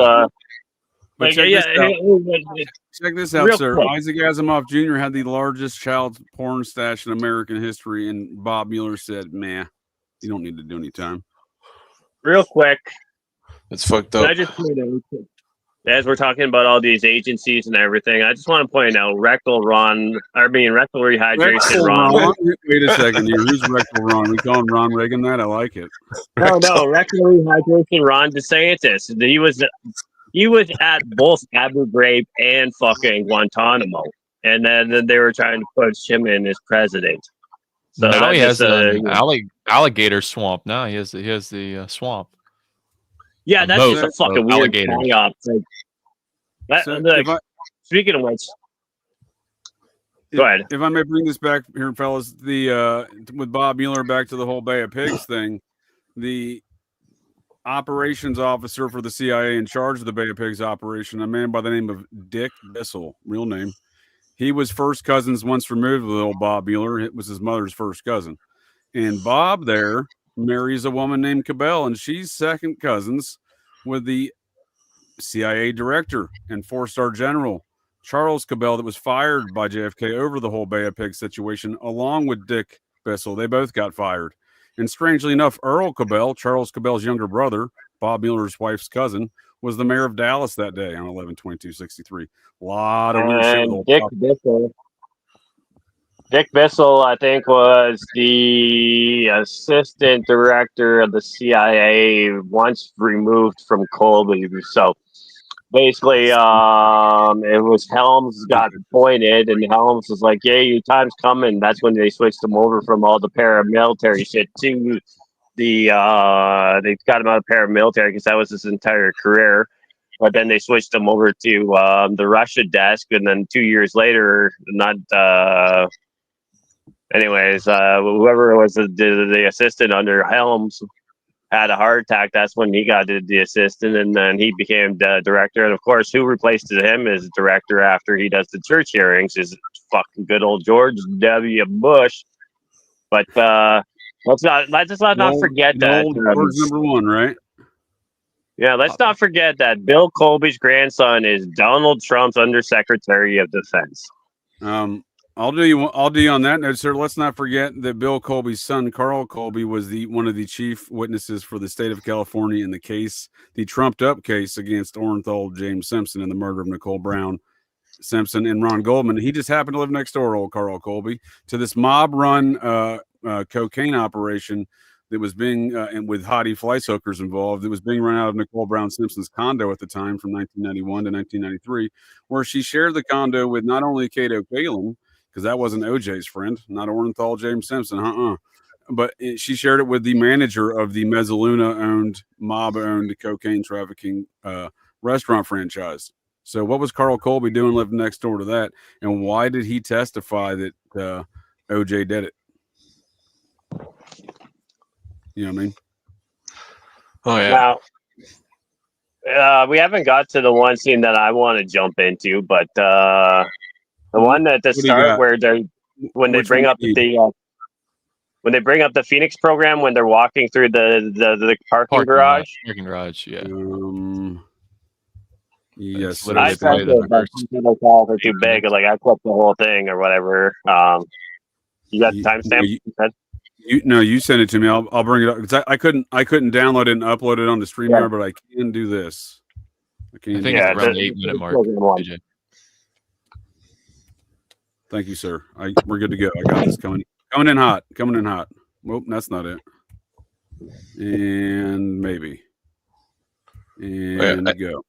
But check this out, sir. Quick. Isaac Asimov Jr. had the largest child porn stash in American history, and Bob Mueller said, "Nah, you don't need to do any time." Real quick, it's fucked up. I just as we're talking about all these agencies and everything, I just want to point out rectal rehydration Ron. Wait a second here. Who's rectal Ron? We call him Ron Reagan that? I like it. No, rectal rehydration Ron DeSantis. He was at both Abu Ghraib and fucking Guantanamo, and then they were trying to push him in as president. So now he has an alligator swamp. Now he has the swamp. Yeah, that's just a fucking weird alligators. Speaking of which, go ahead. If I may bring this back here, fellas, with Bob Mueller back to the whole Bay of Pigs thing, the operations officer for the CIA in charge of the Bay of Pigs operation, a man by the name of Dick Bissell, real name. He was first cousins once removed with old Bob Mueller. It was his mother's first cousin. And Bob there marries a woman named Cabell, and she's second cousins with the CIA director and 4-star general Charles Cabell that was fired by JFK over the whole Bay of Pigs situation, along with Dick Bissell. They both got fired. And strangely enough, Earl Cabell, Charles Cabell's younger brother, Bob Mueller's wife's cousin, was the mayor of Dallas that day on 11/22/63. A lot of weird shit. Dick Bissell, I think, was the assistant director of the CIA once removed from Colby. So basically, it was Helms got appointed, and Helms was like, "Yeah, your time's coming." That's when they switched him over from all the paramilitary shit to they got him out of paramilitary because that was his entire career. But then they switched him over to the Russia desk, and then 2 years later, whoever was the assistant under Helms had a heart attack. That's when he got the assistant, and then he became the director. And of course, who replaced him as director after he does the church hearings is fucking good old George W. Bush. But let's not forget that. George number 1, right? Yeah, let's not forget that Bill Colby's grandson is Donald Trump's Undersecretary of Defense. I'll do you on that note, sir. Let's not forget that Bill Colby's son, Carl Colby, was one of the chief witnesses for the state of California in the trumped-up case against Orenthal James Simpson and the murder of Nicole Brown Simpson and Ron Goldman. He just happened to live next door, old Carl Colby, to this mob-run cocaine operation that was being, and with hottie flice hookers involved, that was being run out of Nicole Brown Simpson's condo at the time from 1991 to 1993, where she shared the condo with not only Cato Kalin, because that wasn't OJ's friend, not Orenthal James Simpson, but she shared it with the manager of the Mezzaluna-owned, mob-owned cocaine trafficking restaurant franchise. So what was Carl Colby doing living next door to that, and why did he testify that OJ did it? You know what I mean? Oh, yeah. Now, we haven't got to the one scene that I want to jump into, but the one at the start where when they bring up the Phoenix program when they're walking through the parking garage. Parking garage, yeah. Yes, I thought the calls are too big. Like I clipped the whole thing or whatever. You got the timestamp? You send it to me. I'll bring it up because I couldn't download it and upload it on the StreamYard, but I can do this. I think it's around the 8-minute mark. AJ. Thank you, sir. We're good to go. I got this coming in hot. Well, that's not it. And maybe. And go.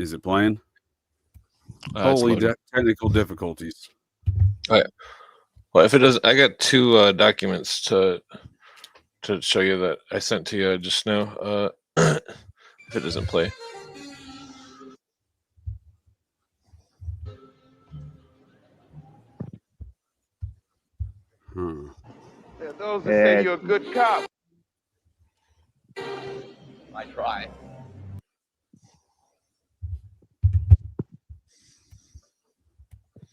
Is it playing? It's Holy loading. technical difficulties. All right. Well, if it doesn't, I got two documents to show you that I sent to you just now. If it doesn't play. There are those that say you're a good cop. I try.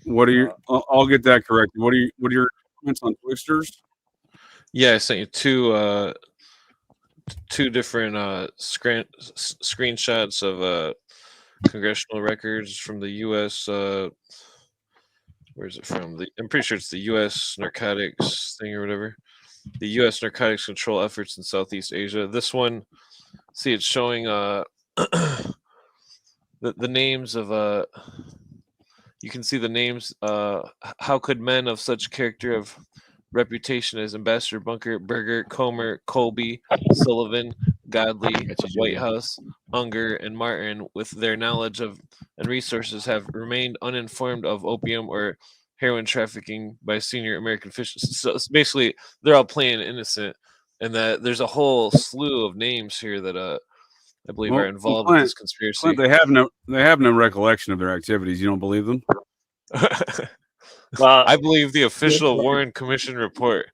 What are your? I'll get that corrected. What are your comments on Twisters? Yeah, I sent you two different screenshots of congressional records from the U.S. Where is it from? I'm pretty sure it's the U.S. narcotics thing or whatever. The U.S. narcotics control efforts in Southeast Asia. This one, see, it's showing the names of you can see the names. How could men of such character of reputation as Ambassador Bunker, Berger, Comer, Colby, Sullivan, Godley, Whitehouse, Unger, and Martin, with their knowledge of and resources, have remained uninformed of opium or heroin trafficking by senior American officials. So it's basically, they're all playing innocent, and that there's a whole slew of names here that I believe are involved with this conspiracy. Clint, they have no recollection of their activities. You don't believe them? Well, I believe the official Warren Commission report.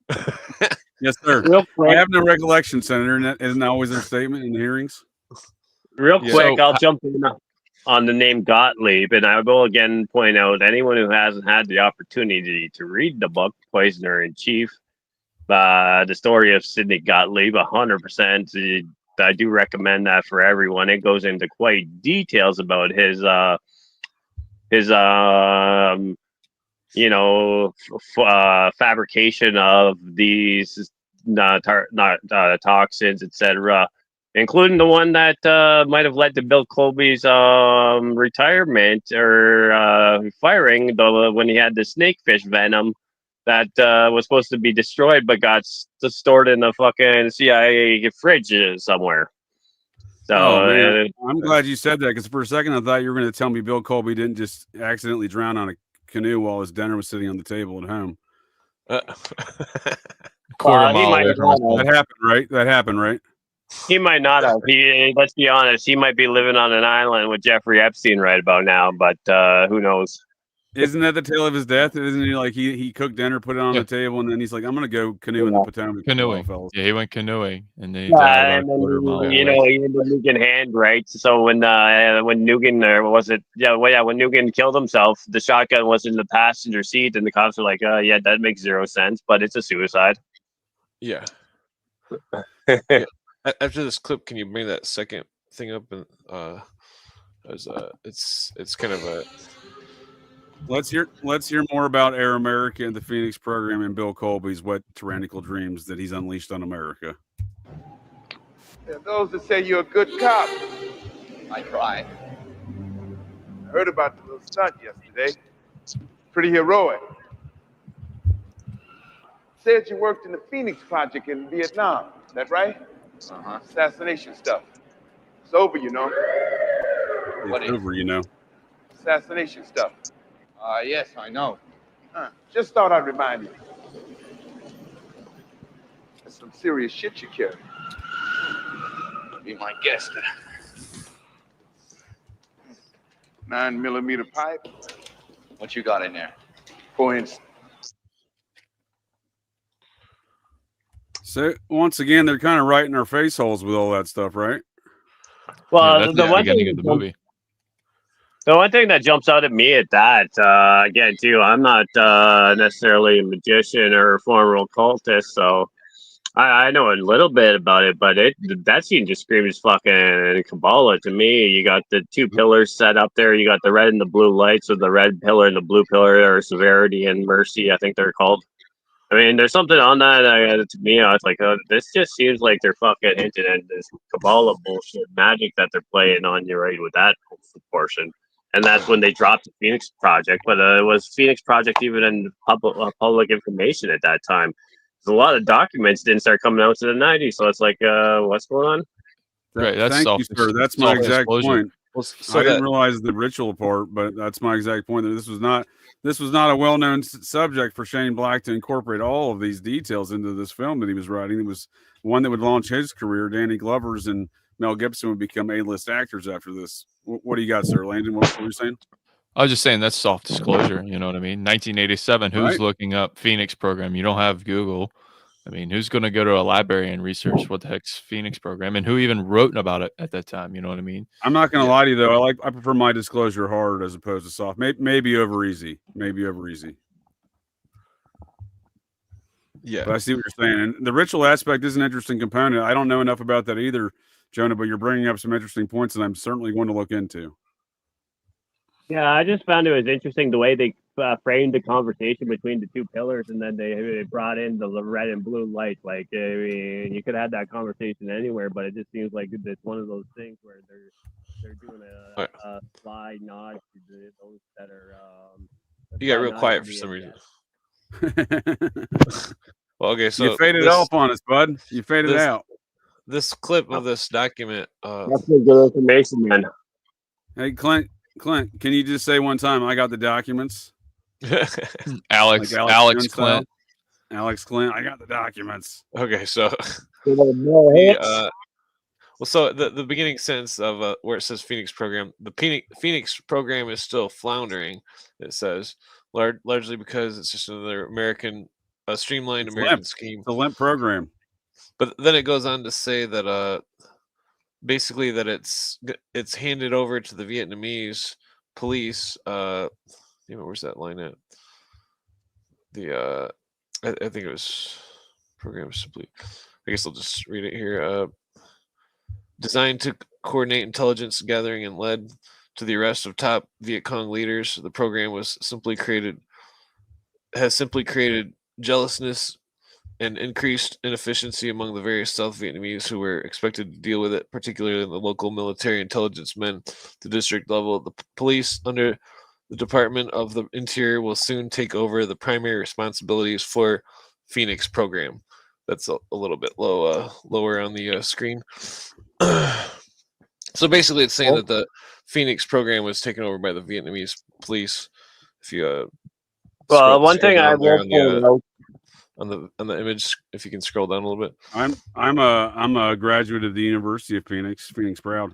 Yes, sir. Real quick. I have no recollection, Senator. Isn't that always their statement in the hearings? Real quick, I'll jump in on the name Gottlieb, and I will again point out anyone who hasn't had the opportunity to read the book Poisoner in Chief, the story of Sidney Gottlieb, 100%. I do recommend that for everyone. It goes into quite details about his fabrication of these toxins, etc., including the one that might have led to Bill Colby's retirement or firing, when he had the snakefish venom that was supposed to be destroyed but got stored in the fucking CIA fridge somewhere. So man. I'm glad you said that, because for a second I thought you were going to tell me Bill Colby didn't just accidentally drown on a canoe while his dinner was sitting on the table at home. Quarter mile away from us. That happened, right? He might not have. Let's be honest, he might be living on an island with Jeffrey Epstein right about now, but who knows? Isn't that the tale of his death? Isn't he like he cooked dinner, put it on the table, and then he's like, I'm gonna go canoe in the Potomac. Canoeing. Fellas. Yeah, he went canoeing, and then he Yeah, died about and a quarter mile away. he had the Nugan hand, right? So when Nugan, or was it? When Nugan killed himself, the shotgun was in the passenger seat, and the cops were like, yeah, that makes zero sense, but it's a suicide. Yeah. Yeah. After this clip, can you bring that second thing up? And it's kind of a. Let's hear more about Air America and the Phoenix program and Bill Colby's wet tyrannical dreams that he's unleashed on America. There are those that say you're a good cop. I try. I heard about the little stunt yesterday. Pretty heroic. Said you worked in the Phoenix Project in Vietnam. Is that right? Uh-huh. Assassination stuff. It's over, you know. It's over, you know. Assassination stuff. Yes, I know. Just thought I'd remind you. That's some serious shit you carry. Be my guest. 9mm pipe. What you got in there? For instance. So once again, they're kind of right in our face holes with all that stuff, right? Well, that's the beginning of the movie. The one thing that jumps out at me at that, again, too, I'm not necessarily a magician or a former occultist, so I know a little bit about it, but that scene just screams fucking Kabbalah to me. You got the two pillars set up there. You got the red and the blue lights, with the red pillar and the blue pillar, or Severity and Mercy, I think they're called. I mean, there's something on that. To me, I was like, this just seems like they're fucking hinting at this Kabbalah bullshit magic that they're playing on you right with that portion. And that's when they dropped the Phoenix Project. But it was Phoenix Project even in public information at that time. There's a lot of documents didn't start coming out to the 90s. So it's like, what's going on? Right. That's Thank you, sir. That's my exact point. Well, so I didn't realize the ritual part, but that's my exact point. That this was not a well-known subject for Shane Black to incorporate all of these details into this film that he was writing. It was one that would launch his career. Danny Glover's and Mel Gibson would become A-list actors after this. What do you got, sir? Landon, what were you saying? I was just saying that's soft disclosure. You know what I mean? 1987. Who's Right. looking up Phoenix program? You don't have Google. I mean, who's going to go to a library and research what the heck's Phoenix program and who even wrote about it at that time? You know what I mean? I'm not going to lie to you though. I prefer my disclosure hard as opposed to soft. Maybe over easy. Maybe over easy. Yeah. But I see what you're saying. And the ritual aspect is an interesting component. I don't know enough about that either, Jonah, but you're bringing up some interesting points that I'm certainly going to look into. Yeah, I just found it was interesting the way they framed the conversation between the two pillars, and then they brought in the red and blue light. Like, I mean, you could have had that conversation anywhere, but it just seems like it's one of those things where they're doing a sly nod to those that are. You got real quiet for some reason. Well, okay, so you faded off on us, bud. You faded out. This clip of this document. That's some good information, man. Hey, Clint, can you just say one time, "I got the documents"? Alex Clint. Alex Clint, I got the documents. Okay, so so the beginning sentence of where it says Phoenix program, the Phoenix program is still floundering. It says largely because it's just another streamlined American scheme. It's a limp program. But then it goes on to say that basically that it's handed over to the Vietnamese police. Where's that line at? I think it was program simply. I guess I'll just read it here. Designed to coordinate intelligence gathering and led to the arrest of top Viet Cong leaders, the program has simply created jealousness and increased inefficiency among the various South Vietnamese who were expected to deal with it, particularly the local military intelligence men. The district level, the police under the Department of the Interior will soon take over the primary responsibilities for Phoenix program. That's a little bit lower on the screen. So basically, it's saying that the Phoenix program was taken over by the Vietnamese police. If you one thing I will point out on the image, if you can scroll down a little bit. I'm a graduate of the University of Phoenix proud.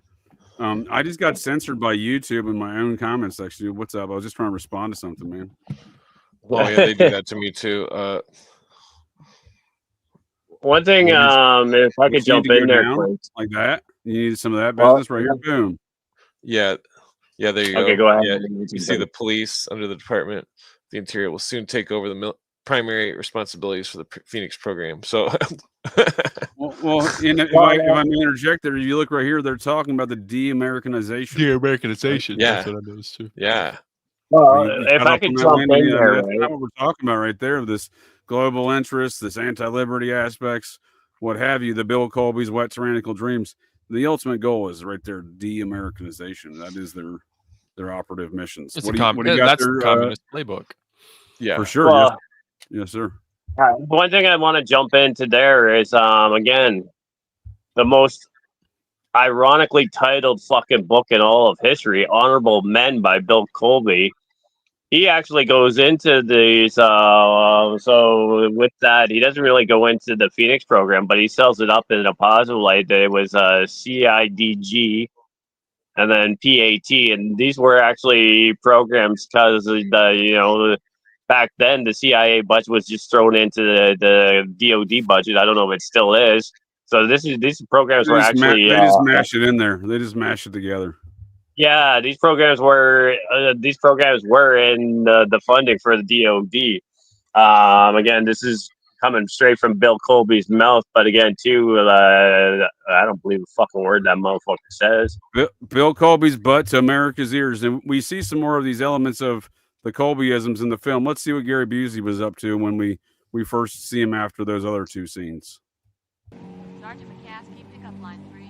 I just got censored by YouTube in my own comment section. What's up? I was just trying to respond to something, man. Oh yeah, they do that to me too. One thing, if I could jump in there, like that, you need some of that business right here. Boom. Yeah, there you go. Okay, go ahead. Yeah, you see the police under the Department of the Interior will soon take over the primary responsibilities for the Phoenix program. So, if I may interject there, you look right here, they're talking about the de-Americanization. De-Americanization. Yeah. That's what I noticed too. Yeah. Well, if I could jump in there, that's not what we're talking about right there. This global interest, this anti-liberty aspects, what have you, the Bill Colby's wet tyrannical dreams. The ultimate goal is right there, de-Americanization. That is their operative missions. That's the communist playbook. Yeah, for sure. Yes, sir. One thing I want to jump into there is, again, the most ironically titled fucking book in all of history, Honorable Men by Bill Colby. He actually goes into these, so with that, he doesn't really go into the Phoenix program, but he sells it up in a positive light that it was CIDG and then PAT, and these were actually programs because back then the CIA budget was just thrown into the DoD budget. I don't know if it still is. So these programs were actually they just mash it in there. They just mash it together. Yeah, these programs were in the funding for the DoD. Again, this is coming straight from Bill Colby's mouth, but again, too, I don't believe a fucking word that motherfucker says. Bill Colby's butt to America's ears, and we see some more of these elements of the Colbyisms in the film. Let's see what Gary Busey was up to when we first see him after those other two scenes. Sergeant McCaskey, pick up line 3.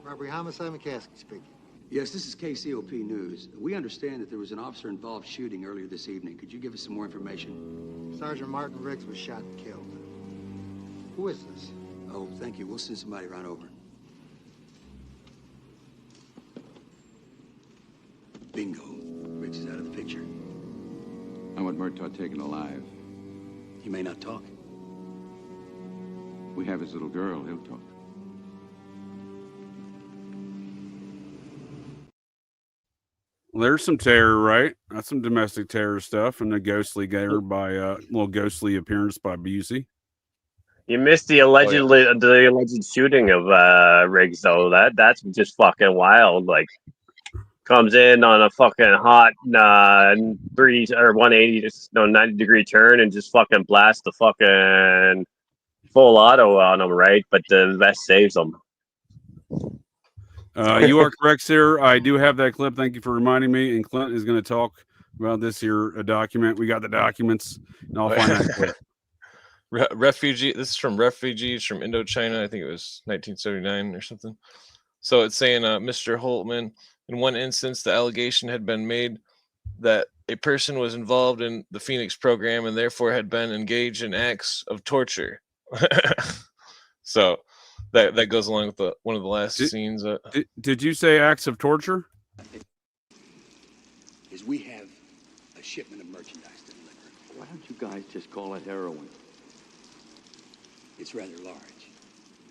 Robbery homicide, McCaskey speaking. Yes, this is KCOP News. We understand that there was an officer-involved shooting earlier this evening. Could you give us some more information? Sergeant Martin Riggs was shot and killed. Who is this? Oh, thank you. We'll send somebody right over. Bingo. Riggs is out of the picture. I want Murtaugh taken alive. He may not talk. We have his little girl. He'll talk. There's some terror, right? That's some domestic terror stuff, and a ghostly gator by little ghostly appearance by Busey. You missed the alleged shooting of Riggs though. That's just fucking wild. Like, comes in on a fucking hot 90-degree turn and just fucking blasts the fucking full auto on him, right? But the vest saves him. You are correct, sir. I do have that clip. Thank you for reminding me. And Clint is going to talk about this here document. We got the documents, and I'll find that clip. Refugee. This is from refugees from Indochina. I think it was 1979 or something. So it's saying, Mr. Holtman, in one instance, the allegation had been made that a person was involved in the Phoenix program and therefore had been engaged in acts of torture. So that goes along with one of the last scenes. Did you say acts of torture? Is we have a shipment of merchandise to deliver. Why don't you guys just call it heroin? It's rather large,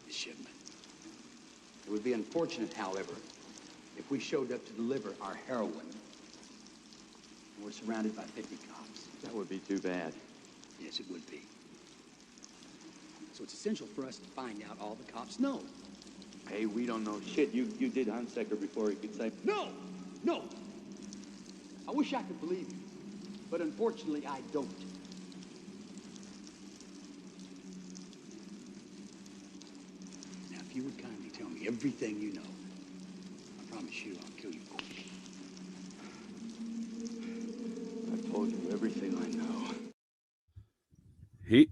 the shipment. It would be unfortunate, however, if we showed up to deliver our heroin and we're surrounded by 50 cops. That would be too bad. Yes, it would be. So it's essential for us to find out all the cops know. Hey, we don't know shit. You did Hunsaker before he could say, No! No! I wish I could believe you, but unfortunately I don't. Now, if you would kindly tell me everything you know, I promise you I'll kill you quick. I've told you everything I know.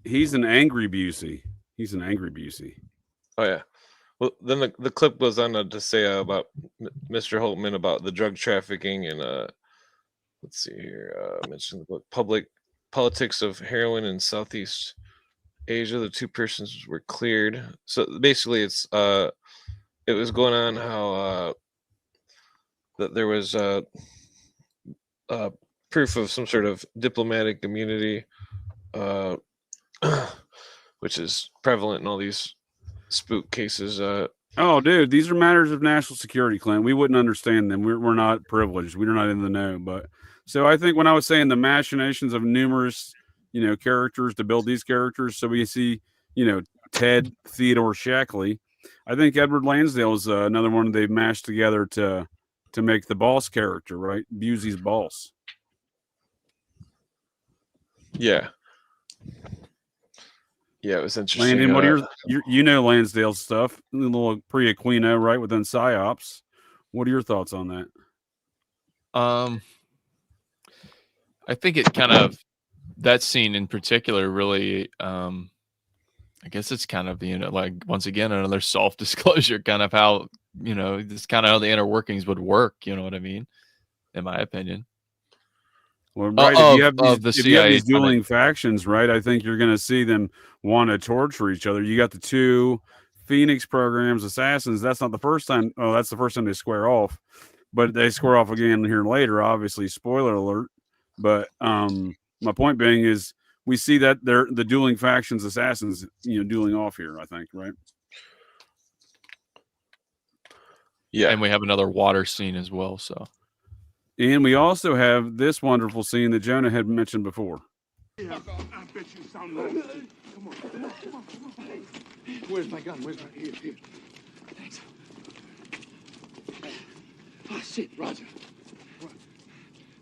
He's an angry Busey. He's an angry Busey. Oh yeah. Well, then the clip goes on to say about Mr. Holtman about the drug trafficking and let's see here. Mentioned the book Public Politics of Heroin in Southeast Asia. The two persons were cleared. So basically, it was going on how that there was proof of some sort of diplomatic immunity, which is prevalent in all these spook cases. Oh, dude, these are matters of national security, Clint. We wouldn't understand them. We're not privileged. We're not in the know. But so I think when I was saying the machinations of numerous, characters to build these characters, so we see, Ted Theodore Shackley. I think Edward Lansdale is another one they've mashed together to make the boss character, right? Busey's boss. Yeah. Yeah, it was interesting. Landon, what are your Lansdale stuff, a little pre-Aquino, right, within PsyOps. What are your thoughts on that? I think it kind of, that scene in particular really, I guess it's kind of, like, once again, another self-disclosure, kind of how, this kind of how the inner workings would work, you know what I mean? In my opinion. Well, right. If you have these dueling factions, right, I think you're going to see them want to torture each other. You got the two Phoenix programs, assassins. That's not the first time. Oh, that's the first time they square off, but they square off again here later. Obviously, spoiler alert. But my point being is, we see that they're the dueling factions, assassins, dueling off here. I think, right? Yeah, and we have another water scene as well. So. And we also have this wonderful scene that Jonah had mentioned before. Yeah, I bet you sound like Come on. Where's my gun? Here. Thanks. Oh, shit, Roger. What?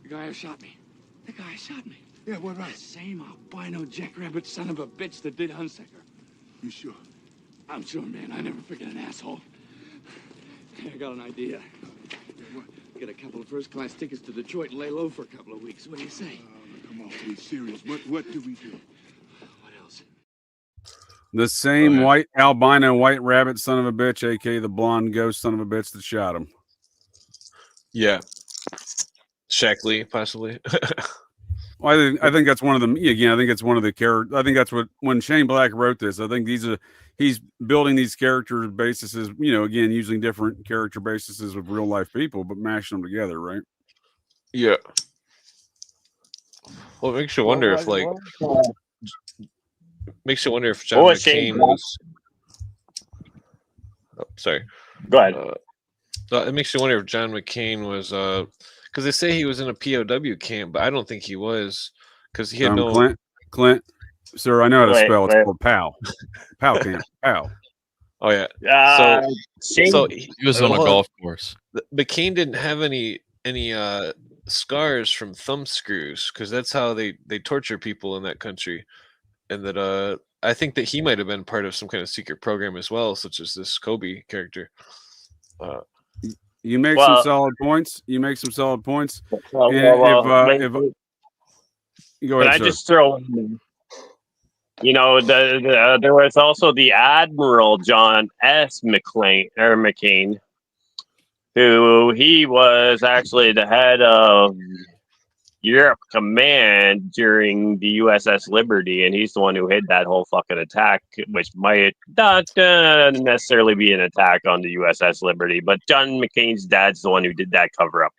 The guy who shot me. Yeah, what right? The same albino jackrabbit son of a bitch that did Hunsaker. You sure? I'm sure, man. I never forget an asshole. I got an idea. What? Get a couple of first-class tickets to Detroit and lay low for a couple of weeks. What do you say? Come on, be serious. What do we do? What else? The same albino white rabbit son of a bitch, aka the blonde ghost son of a bitch that shot him. Yeah. Shackley, possibly. Well, I think that's one of them. Again, I think it's one of the characters. I think that's what, when Shane Black wrote this, I think he's building these character bases, again, using different character bases of real life people, but mashing them together, right? Yeah. Well, it makes you wonder if like makes you wonder if John What was Shane McCain Black? was. Oh, sorry. Go ahead. It makes you wonder if John McCain was because they say he was in a POW camp, but I don't think he was because he had no. Clint, sir, I know how to spell. It's Wait. called POW. POW camp. POW. Oh yeah. Shane, So he was on a golf course. McCain didn't have any scars from thumb screws because that's how they torture people in that country, and that I think that he might have been part of some kind of secret program as well, such as this Kobe character. You make some solid points. You make some solid points. Go ahead, I just throw in there? You know, there was also the Admiral John S. McCain, who he was actually the head of Europe Command during the USS Liberty, and he's the one who hid that whole fucking attack, which might not necessarily be an attack on the USS Liberty, but John McCain's dad's the one who did that cover up.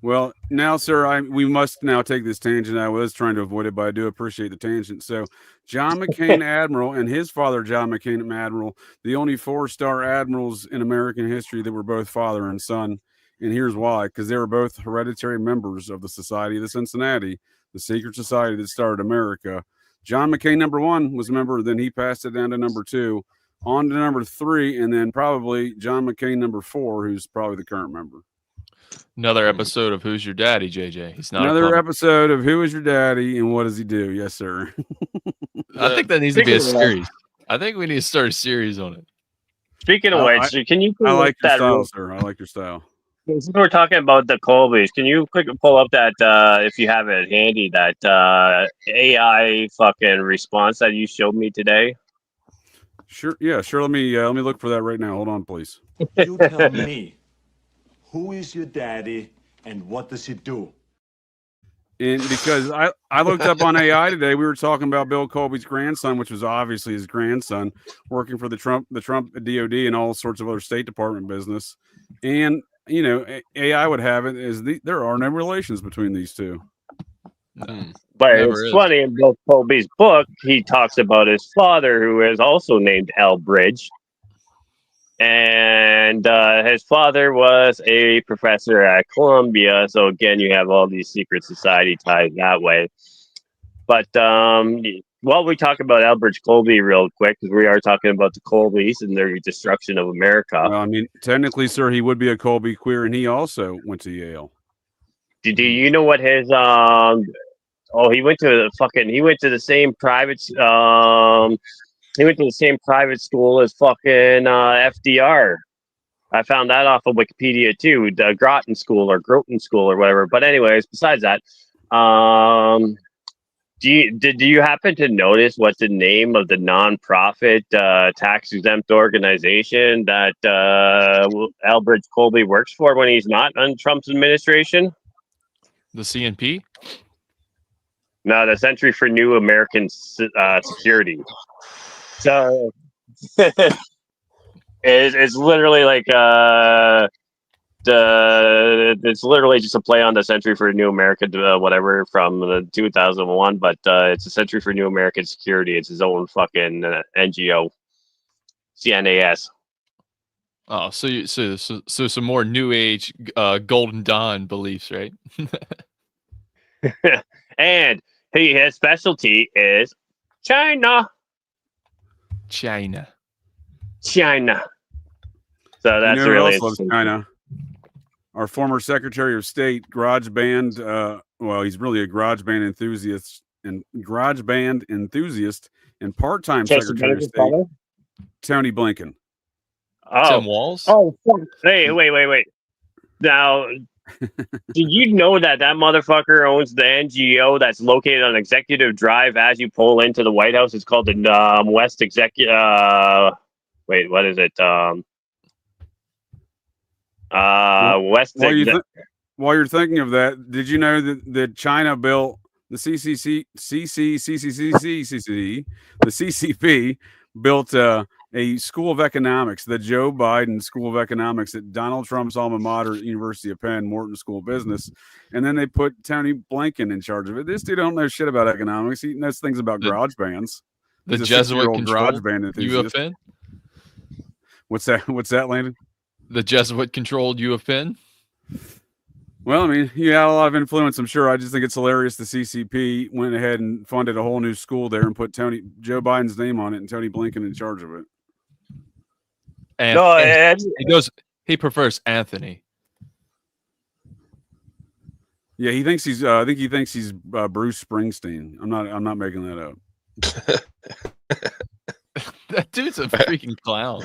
Well, now, sir, we must now take this tangent. I was trying to avoid it, but I do appreciate the tangent. So, John McCain Admiral and his father, John McCain Admiral, the only 4-star admirals in American history that were both father and son. And here's why: because they were both hereditary members of the Society of the Cincinnati, the secret society that started America. John McCain #1 was a member, then he passed it down to #2, on to #3, and then probably John McCain #4, who's probably the current member. Another episode of Who's Your Daddy, JJ? He's not another episode of Who Is Your Daddy and What Does He Do? Yes, sir. I think that needs to be a series. I think we need to start a series on it. Speaking of which, can you? I like your style, sir. I like your style. Since we're talking about the Colbys, can you quickly pull up that if you have it handy, that AI fucking response that you showed me today? Sure. Yeah. Sure. Let me look for that right now. Hold on, please. You tell me, who is your daddy and what does he do? And because I looked up on AI today, we were talking about Bill Colby's grandson, which was obviously his grandson, working for the Trump DOD and all sorts of other State Department business. And you know, AI would have it as there are no relations between these two. But it's funny, in Bill Colby's book, he talks about his father, who is also named Elbridge. And his father was a professor at Columbia. So again, you have all these secret society ties that way. But while we talk about Elbridge Colby real quick, because we are talking about the Colbys and their destruction of America. Well, I mean, technically, sir, he would be a Colby queer, and he also went to Yale. Do you know what his he went to the same private he went to the same private school as fucking FDR. I found that off of Wikipedia too, the Groton School or whatever. But anyways, besides that, did you happen to notice what the name of the nonprofit tax exempt organization that Elbridge Colby works for when he's not on Trump's administration? The CNP? No, the Century for New American Security. So it's literally like it's literally just a play on the Century for New American whatever from the 2001, but it's a Century for New American Security. It's his own fucking NGO, CNAS. Oh, so some more New Age Golden Dawn beliefs, right? And his specialty is China. China. So that's really interesting. China. Our former Secretary of State, garage band. Well, he's really a garage band enthusiast and part-time Secretary of State, Tony Blinken. Tim Walz. Oh, hey, wait. Now, did you know that motherfucker owns the NGO that's located on Executive Drive as you pull into the White House? It's called the West Executive. Wait, what is it? West. While you're thinking of that, did you know that China built the CCP built a school of economics, the Joe Biden School of Economics at Donald Trump's alma mater, University of Penn, Morton School of Business. And then they put Tony Blinken in charge of it. This dude don't know shit about economics. He knows things about garage bands. The He's a 60-year-old garage Jesuit-controlled band U of enthusiast. Penn? What's that, Landon? The Jesuit-controlled U of Penn? Well, I mean, he had a lot of influence, I'm sure. I just think it's hilarious the CCP went ahead and funded a whole new school there and put Joe Biden's name on it and Tony Blinken in charge of it. And he prefers Anthony. Yeah, he thinks he's. I think he thinks he's Bruce Springsteen. I'm not making that up. That dude's a freaking clown.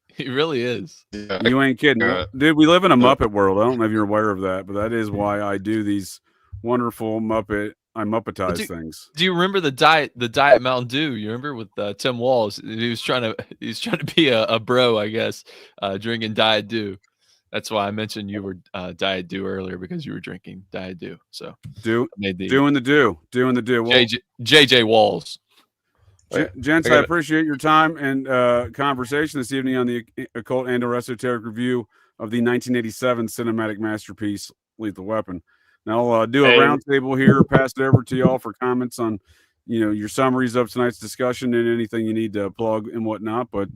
He really is. You ain't kidding, dude. We live in a Muppet world. I don't know if you're aware of that, but that is why I do these wonderful Muppetize things. Do you remember the diet Mountain Dew? You remember with Tim Walls? He was trying to be a bro, I guess, drinking Diet Dew. That's why I mentioned you were Diet Dew earlier, because you were drinking Diet Dew. So doing the dew. Well, JJ Walls. Gents, I appreciate your time and conversation this evening on the Occult and Esoteric review of the 1987 cinematic masterpiece, Lethal Weapon. Now I'll do a roundtable here, pass it over to y'all for comments on, your summaries of tonight's discussion and anything you need to plug and whatnot. But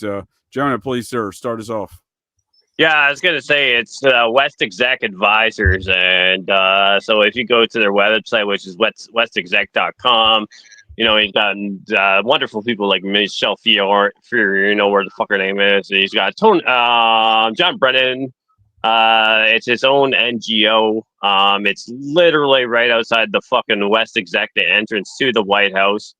Jonah, please, sir, start us off. Yeah, I was going to say it's West Exec Advisors. And so if you go to their website, which is westexec.com, he's got wonderful people like Michelle Fiore, where the fuck her name is. He's got John Brennan. It's his own NGO. It's literally right outside the fucking West Exec, the entrance to the White House.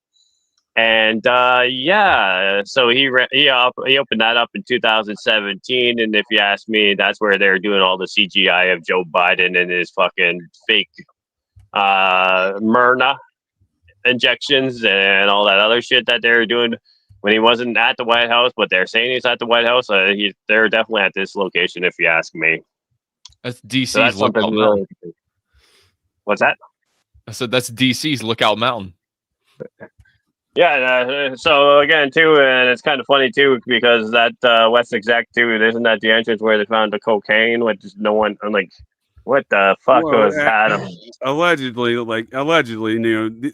And so he opened that up in 2017. And if you ask me, that's where they're doing all the CGI of Joe Biden and his fucking fake Myrna injections and all that other shit that they're doing when he wasn't at the White House, but they're saying he's at the White House. They're definitely at this location, if you ask me. That's DC's so that's Lookout Mountain. What's that? I said that's DC's Lookout Mountain. Yeah, so again, too, and it's kind of funny, too, because that West Exec, too, isn't that the entrance where they found the cocaine, which no one, I'm like, what the fuck was that? Allegedly,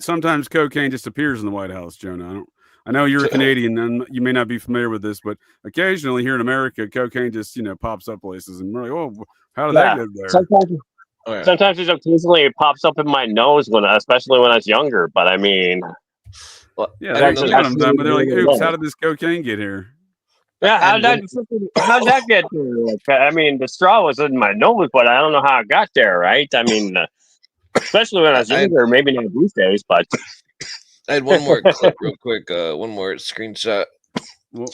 sometimes cocaine just appears in the White House, Jonah. I know you're a Canadian and you may not be familiar with this, but occasionally here in America, cocaine just, pops up places and we're like, oh, how did that get there? Sometimes it occasionally pops up in my nose, especially when I was younger, but I mean... Well, yeah, they're like, oops, how did this cocaine get here? Yeah, how'd that get there? I mean, the straw was in my nose, but I don't know how it got there, right? I mean, especially when I was younger, maybe not these days, but... I had one more clip real quick, one more screenshot. Well,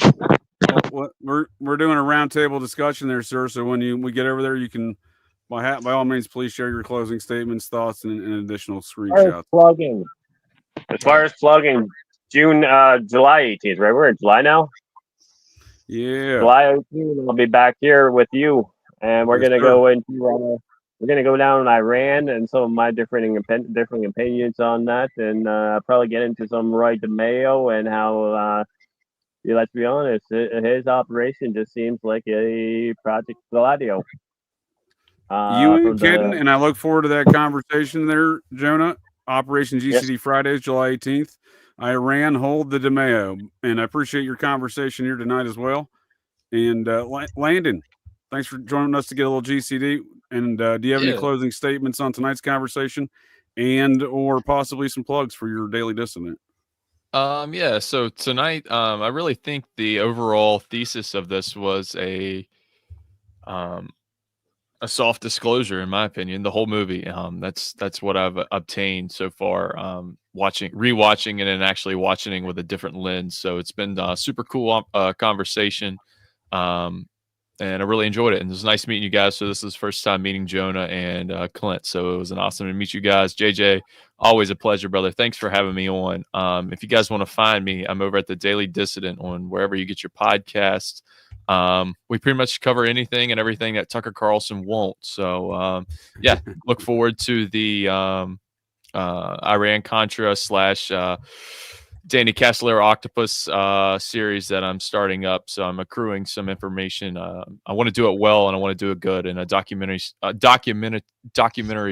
we're doing a roundtable discussion there, sir, so when we get over there, you can, by all means, please share your closing statements, thoughts, and additional screenshots. As far as plugging, July 18th, right? We're in July now? Yeah. July 18th, I'll be back here with you. And we're going to go into, we're going to go down Iran and some of my different opinions on that. And probably get into some Roy DeMeo and how, let's be honest, his operation just seems like a Project Gladadio. You ain't kidding, and I look forward to that conversation there, Jonah. Operation GCD Fridays, July 18th. Iran, hold the DeMeo. And I appreciate your conversation here tonight as well. And Landon, thanks for joining us to get a little GCD. And do you have any closing statements on tonight's conversation and or possibly some plugs for your Daily Dissonant? Yeah, so tonight, I really think the overall thesis of this was a soft disclosure, in my opinion. The whole movie, that's what I've obtained so far. Rewatching it and actually watching it with a different lens. So it's been a super cool conversation, and I really enjoyed it. And it was nice meeting you guys. So this is the first time meeting Jonah and Clint. So it was an awesome to meet you guys. JJ, always a pleasure, brother. Thanks for having me on. If you guys want to find me, I'm over at the Daily Dissident on wherever you get your podcasts. We pretty much cover anything and everything that Tucker Carlson won't. So, yeah, look forward to the IranContra / Danny Kessler Octopus series that I'm starting up. So I'm accruing some information. I want to do it well, and I want to do it good in a documentary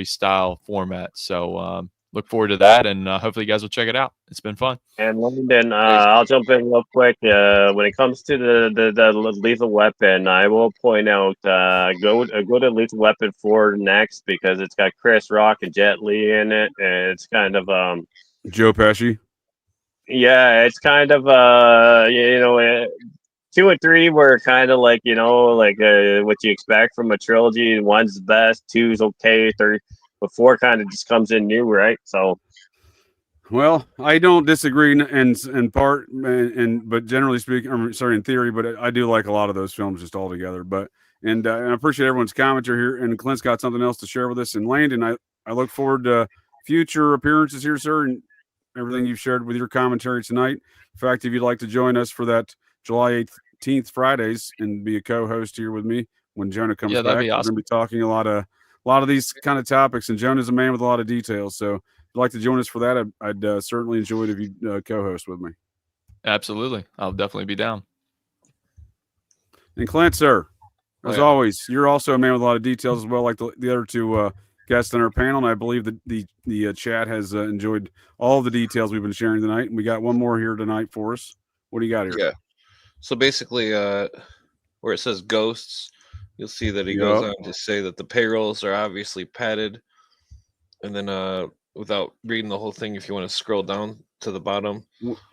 style format. So look forward to that, and hopefully you guys will check it out. It's been fun. And London, I'll jump in real quick. When it comes to the Lethal Weapon, I will point out go to Lethal Weapon 4 next because it's got Chris Rock and Jet Li in it, and it's kind of Joe Pesci. yeah, it's kind of 2 and 3 were kind of like what you expect from a trilogy. One's the best, two's okay, third, but 4 kind of just comes in new, right? So. Well, I don't disagree in part, but generally speaking, in theory, but I do like a lot of those films just all together. But and I appreciate everyone's commentary here. And Clint's got something else to share with us. And Landon, I look forward to future appearances here, sir, and everything you've shared with your commentary tonight. In fact, if you'd like to join us for that July 18th Fridays and be a co-host here with me when Jonah comes back, that'd be we're awesome. going to be talking a lot of these kind of topics. And Jonah's a man with a lot of details, so. If you'd like to join us for that, I'd certainly enjoy it if you co-host with me. Absolutely. I'll definitely be down. And Clint, sir, as always, you're also a man with a lot of details as well, like the other two guests on our panel. And I believe that the chat has enjoyed all the details we've been sharing tonight. And we got one more here tonight for us. What do you got here? Yeah. So basically, where it says ghosts, you'll see that he goes on to say that the payrolls are obviously padded. And then without reading the whole thing, if you want to scroll down to the bottom.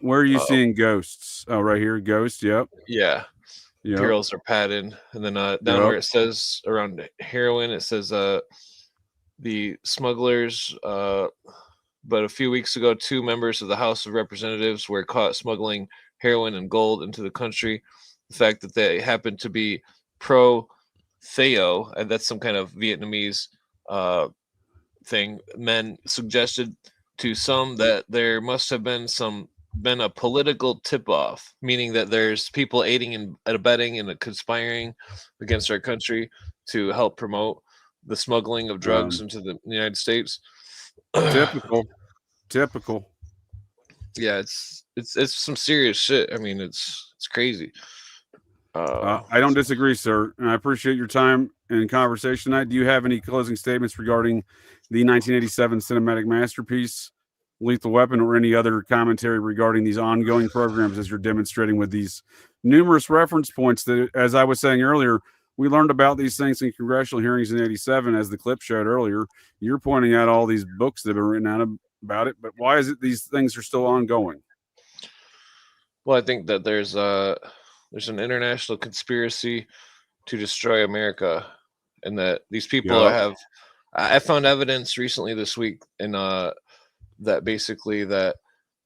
Where are you seeing ghosts? Oh, right here. Ghosts. Yep. Yeah. Yep. Payrolls are padded. And then down where it says around heroin, it says the smugglers. But a few weeks ago, 2 members of the House of Representatives were caught smuggling heroin and gold into the country. The fact that they happened to be pro-Theo, and that's some kind of Vietnamese thing, men suggested to some that there must have been a political tip-off, meaning that there's people aiding and abetting and conspiring against our country to help promote the smuggling of drugs into the United States. Typical. Yeah, it's some serious shit. I mean, it's crazy. I don't disagree, sir, and I appreciate your time and conversation tonight. Do you have any closing statements regarding the 1987 cinematic masterpiece, Lethal Weapon, or any other commentary regarding these ongoing programs as you're demonstrating with these numerous reference points that, as I was saying earlier, we learned about these things in congressional hearings in 87, as the clip showed earlier. You're pointing out all these books that have been written out about it, but why is it these things are still ongoing? Well, I think that there's an international conspiracy to destroy America, and that these people I found evidence recently this week in that basically that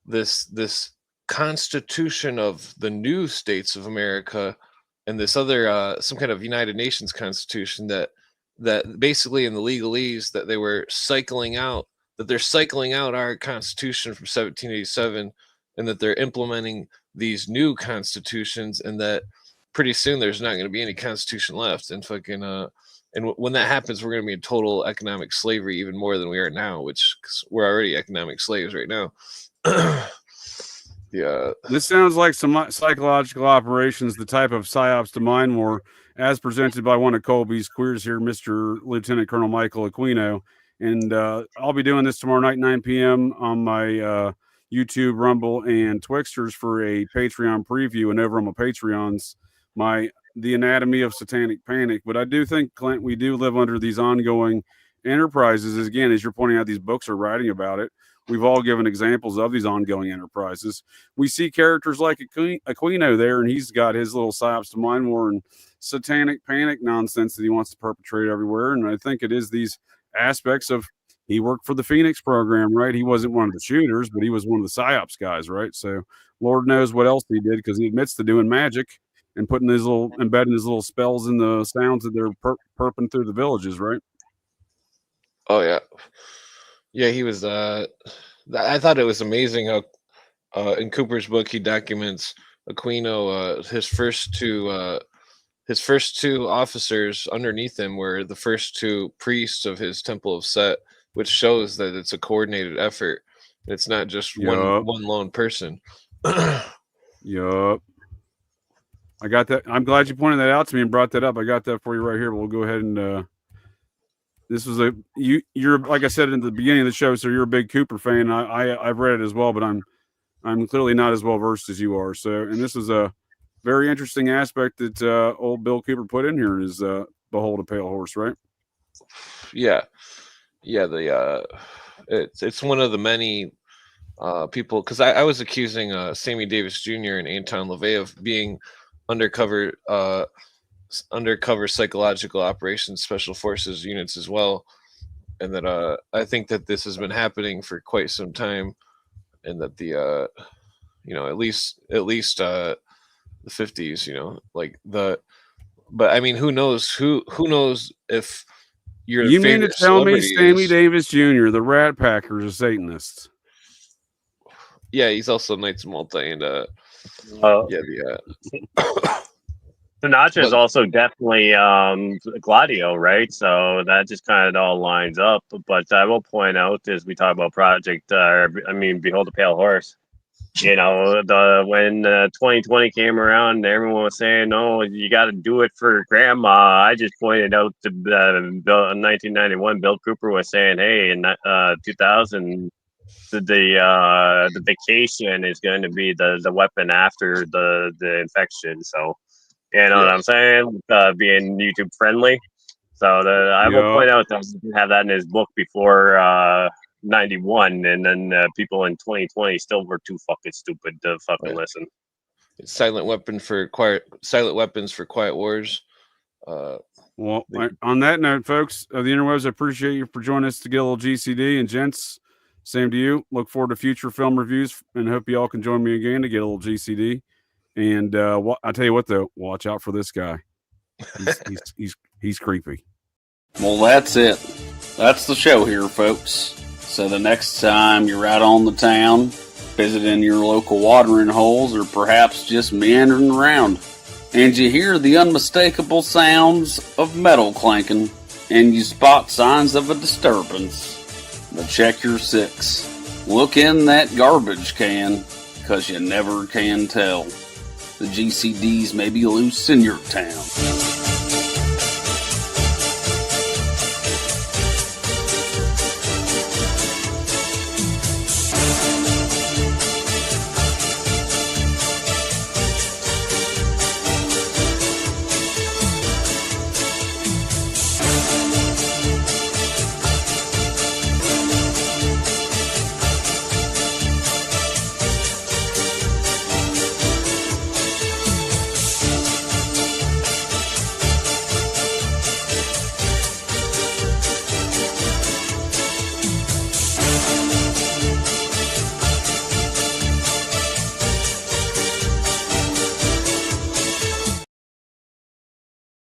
this Constitution of the new states of America and this other some kind of United Nations Constitution that basically in the legalese that they're cycling out our Constitution from 1787, and that they're implementing these new constitutions, and that pretty soon there's not going to be any constitution left, and fucking and when that happens, we're going to be in total economic slavery, even more than we are now, which cause we're already economic slaves right now. Yeah, this sounds like some psychological operations, the type of psyops to mind war, as presented by one of Colby's queers here, Mr. Lieutenant Colonel Michael Aquino. And I'll be doing this tomorrow night, 9 p.m. on my YouTube, Rumble, and Twixters for a Patreon preview. And over on my Patreons, The Anatomy of Satanic Panic. But I do think, Clint, we do live under these ongoing enterprises. Again, as you're pointing out, these books are writing about it. We've all given examples of these ongoing enterprises. We see characters like Aquino there, and he's got his little psyops to mind war and satanic panic nonsense that he wants to perpetrate everywhere. And I think it is these aspects of, he worked for the Phoenix program, right? He wasn't one of the shooters, but he was one of the psyops guys, right? So Lord knows what else he did, because he admits to doing magic and embedding his little spells in the sounds that they're perping through the villages, right? Oh yeah. Yeah, he was. I thought it was amazing how in Cooper's book he documents Aquino. His first two officers underneath him were the first 2 priests of his Temple of Set, which shows that it's a coordinated effort. It's not just Yup. one lone person. Yup. I got that. I'm glad you pointed that out to me and brought that up. I got that for you right here. We'll go ahead and this was you're like I said in the beginning of the show, so you're a big Cooper fan. I've read it as well, but I'm clearly not as well versed as you are. So, and this is a very interesting aspect that old Bill Cooper put in here is Behold a Pale Horse, right? Yeah. It's one of the many people, because I was accusing Sammy Davis Jr. and Anton LaVey of being undercover psychological operations special forces units as well, and that I think that this has been happening for quite some time, and that the at least the 50s, but I mean, who knows if you mean to tell me Sammy Davis Jr., the Rat Packer, is a Satanist? Yeah, he's also Knights of Malta and Sinatra is also definitely Gladadio, right? So that just kind of all lines up. But I will point out, as we talk about Behold the Pale Horse. When 2020 came around, everyone was saying, "No, you got to do it for Grandma." I just pointed out to in 1991, Bill Cooper was saying, "Hey, in 2000, the vacation is going to be the weapon after the infection." So, you know what I'm saying? Being YouTube friendly. So I will point out that he didn't have that in his book before 91, and then people in 2020 still were too fucking stupid to fucking listen. It's silent weapons for quiet wars. Well, on that note, folks of the interwebs, I appreciate you for joining us to get a little GCD, and gents, same to you. Look forward to future film reviews, and hope you all can join me again to get a little GCD. And I tell you what, though, watch out for this guy. He's creepy. Well, that's it. That's the show here, folks. So the next time you're out on the town, visiting your local watering holes, or perhaps just meandering around, and you hear the unmistakable sounds of metal clanking, and you spot signs of a disturbance, but check your six. Look in that garbage can, 'cause you never can tell. The GCDs may be loose in your town.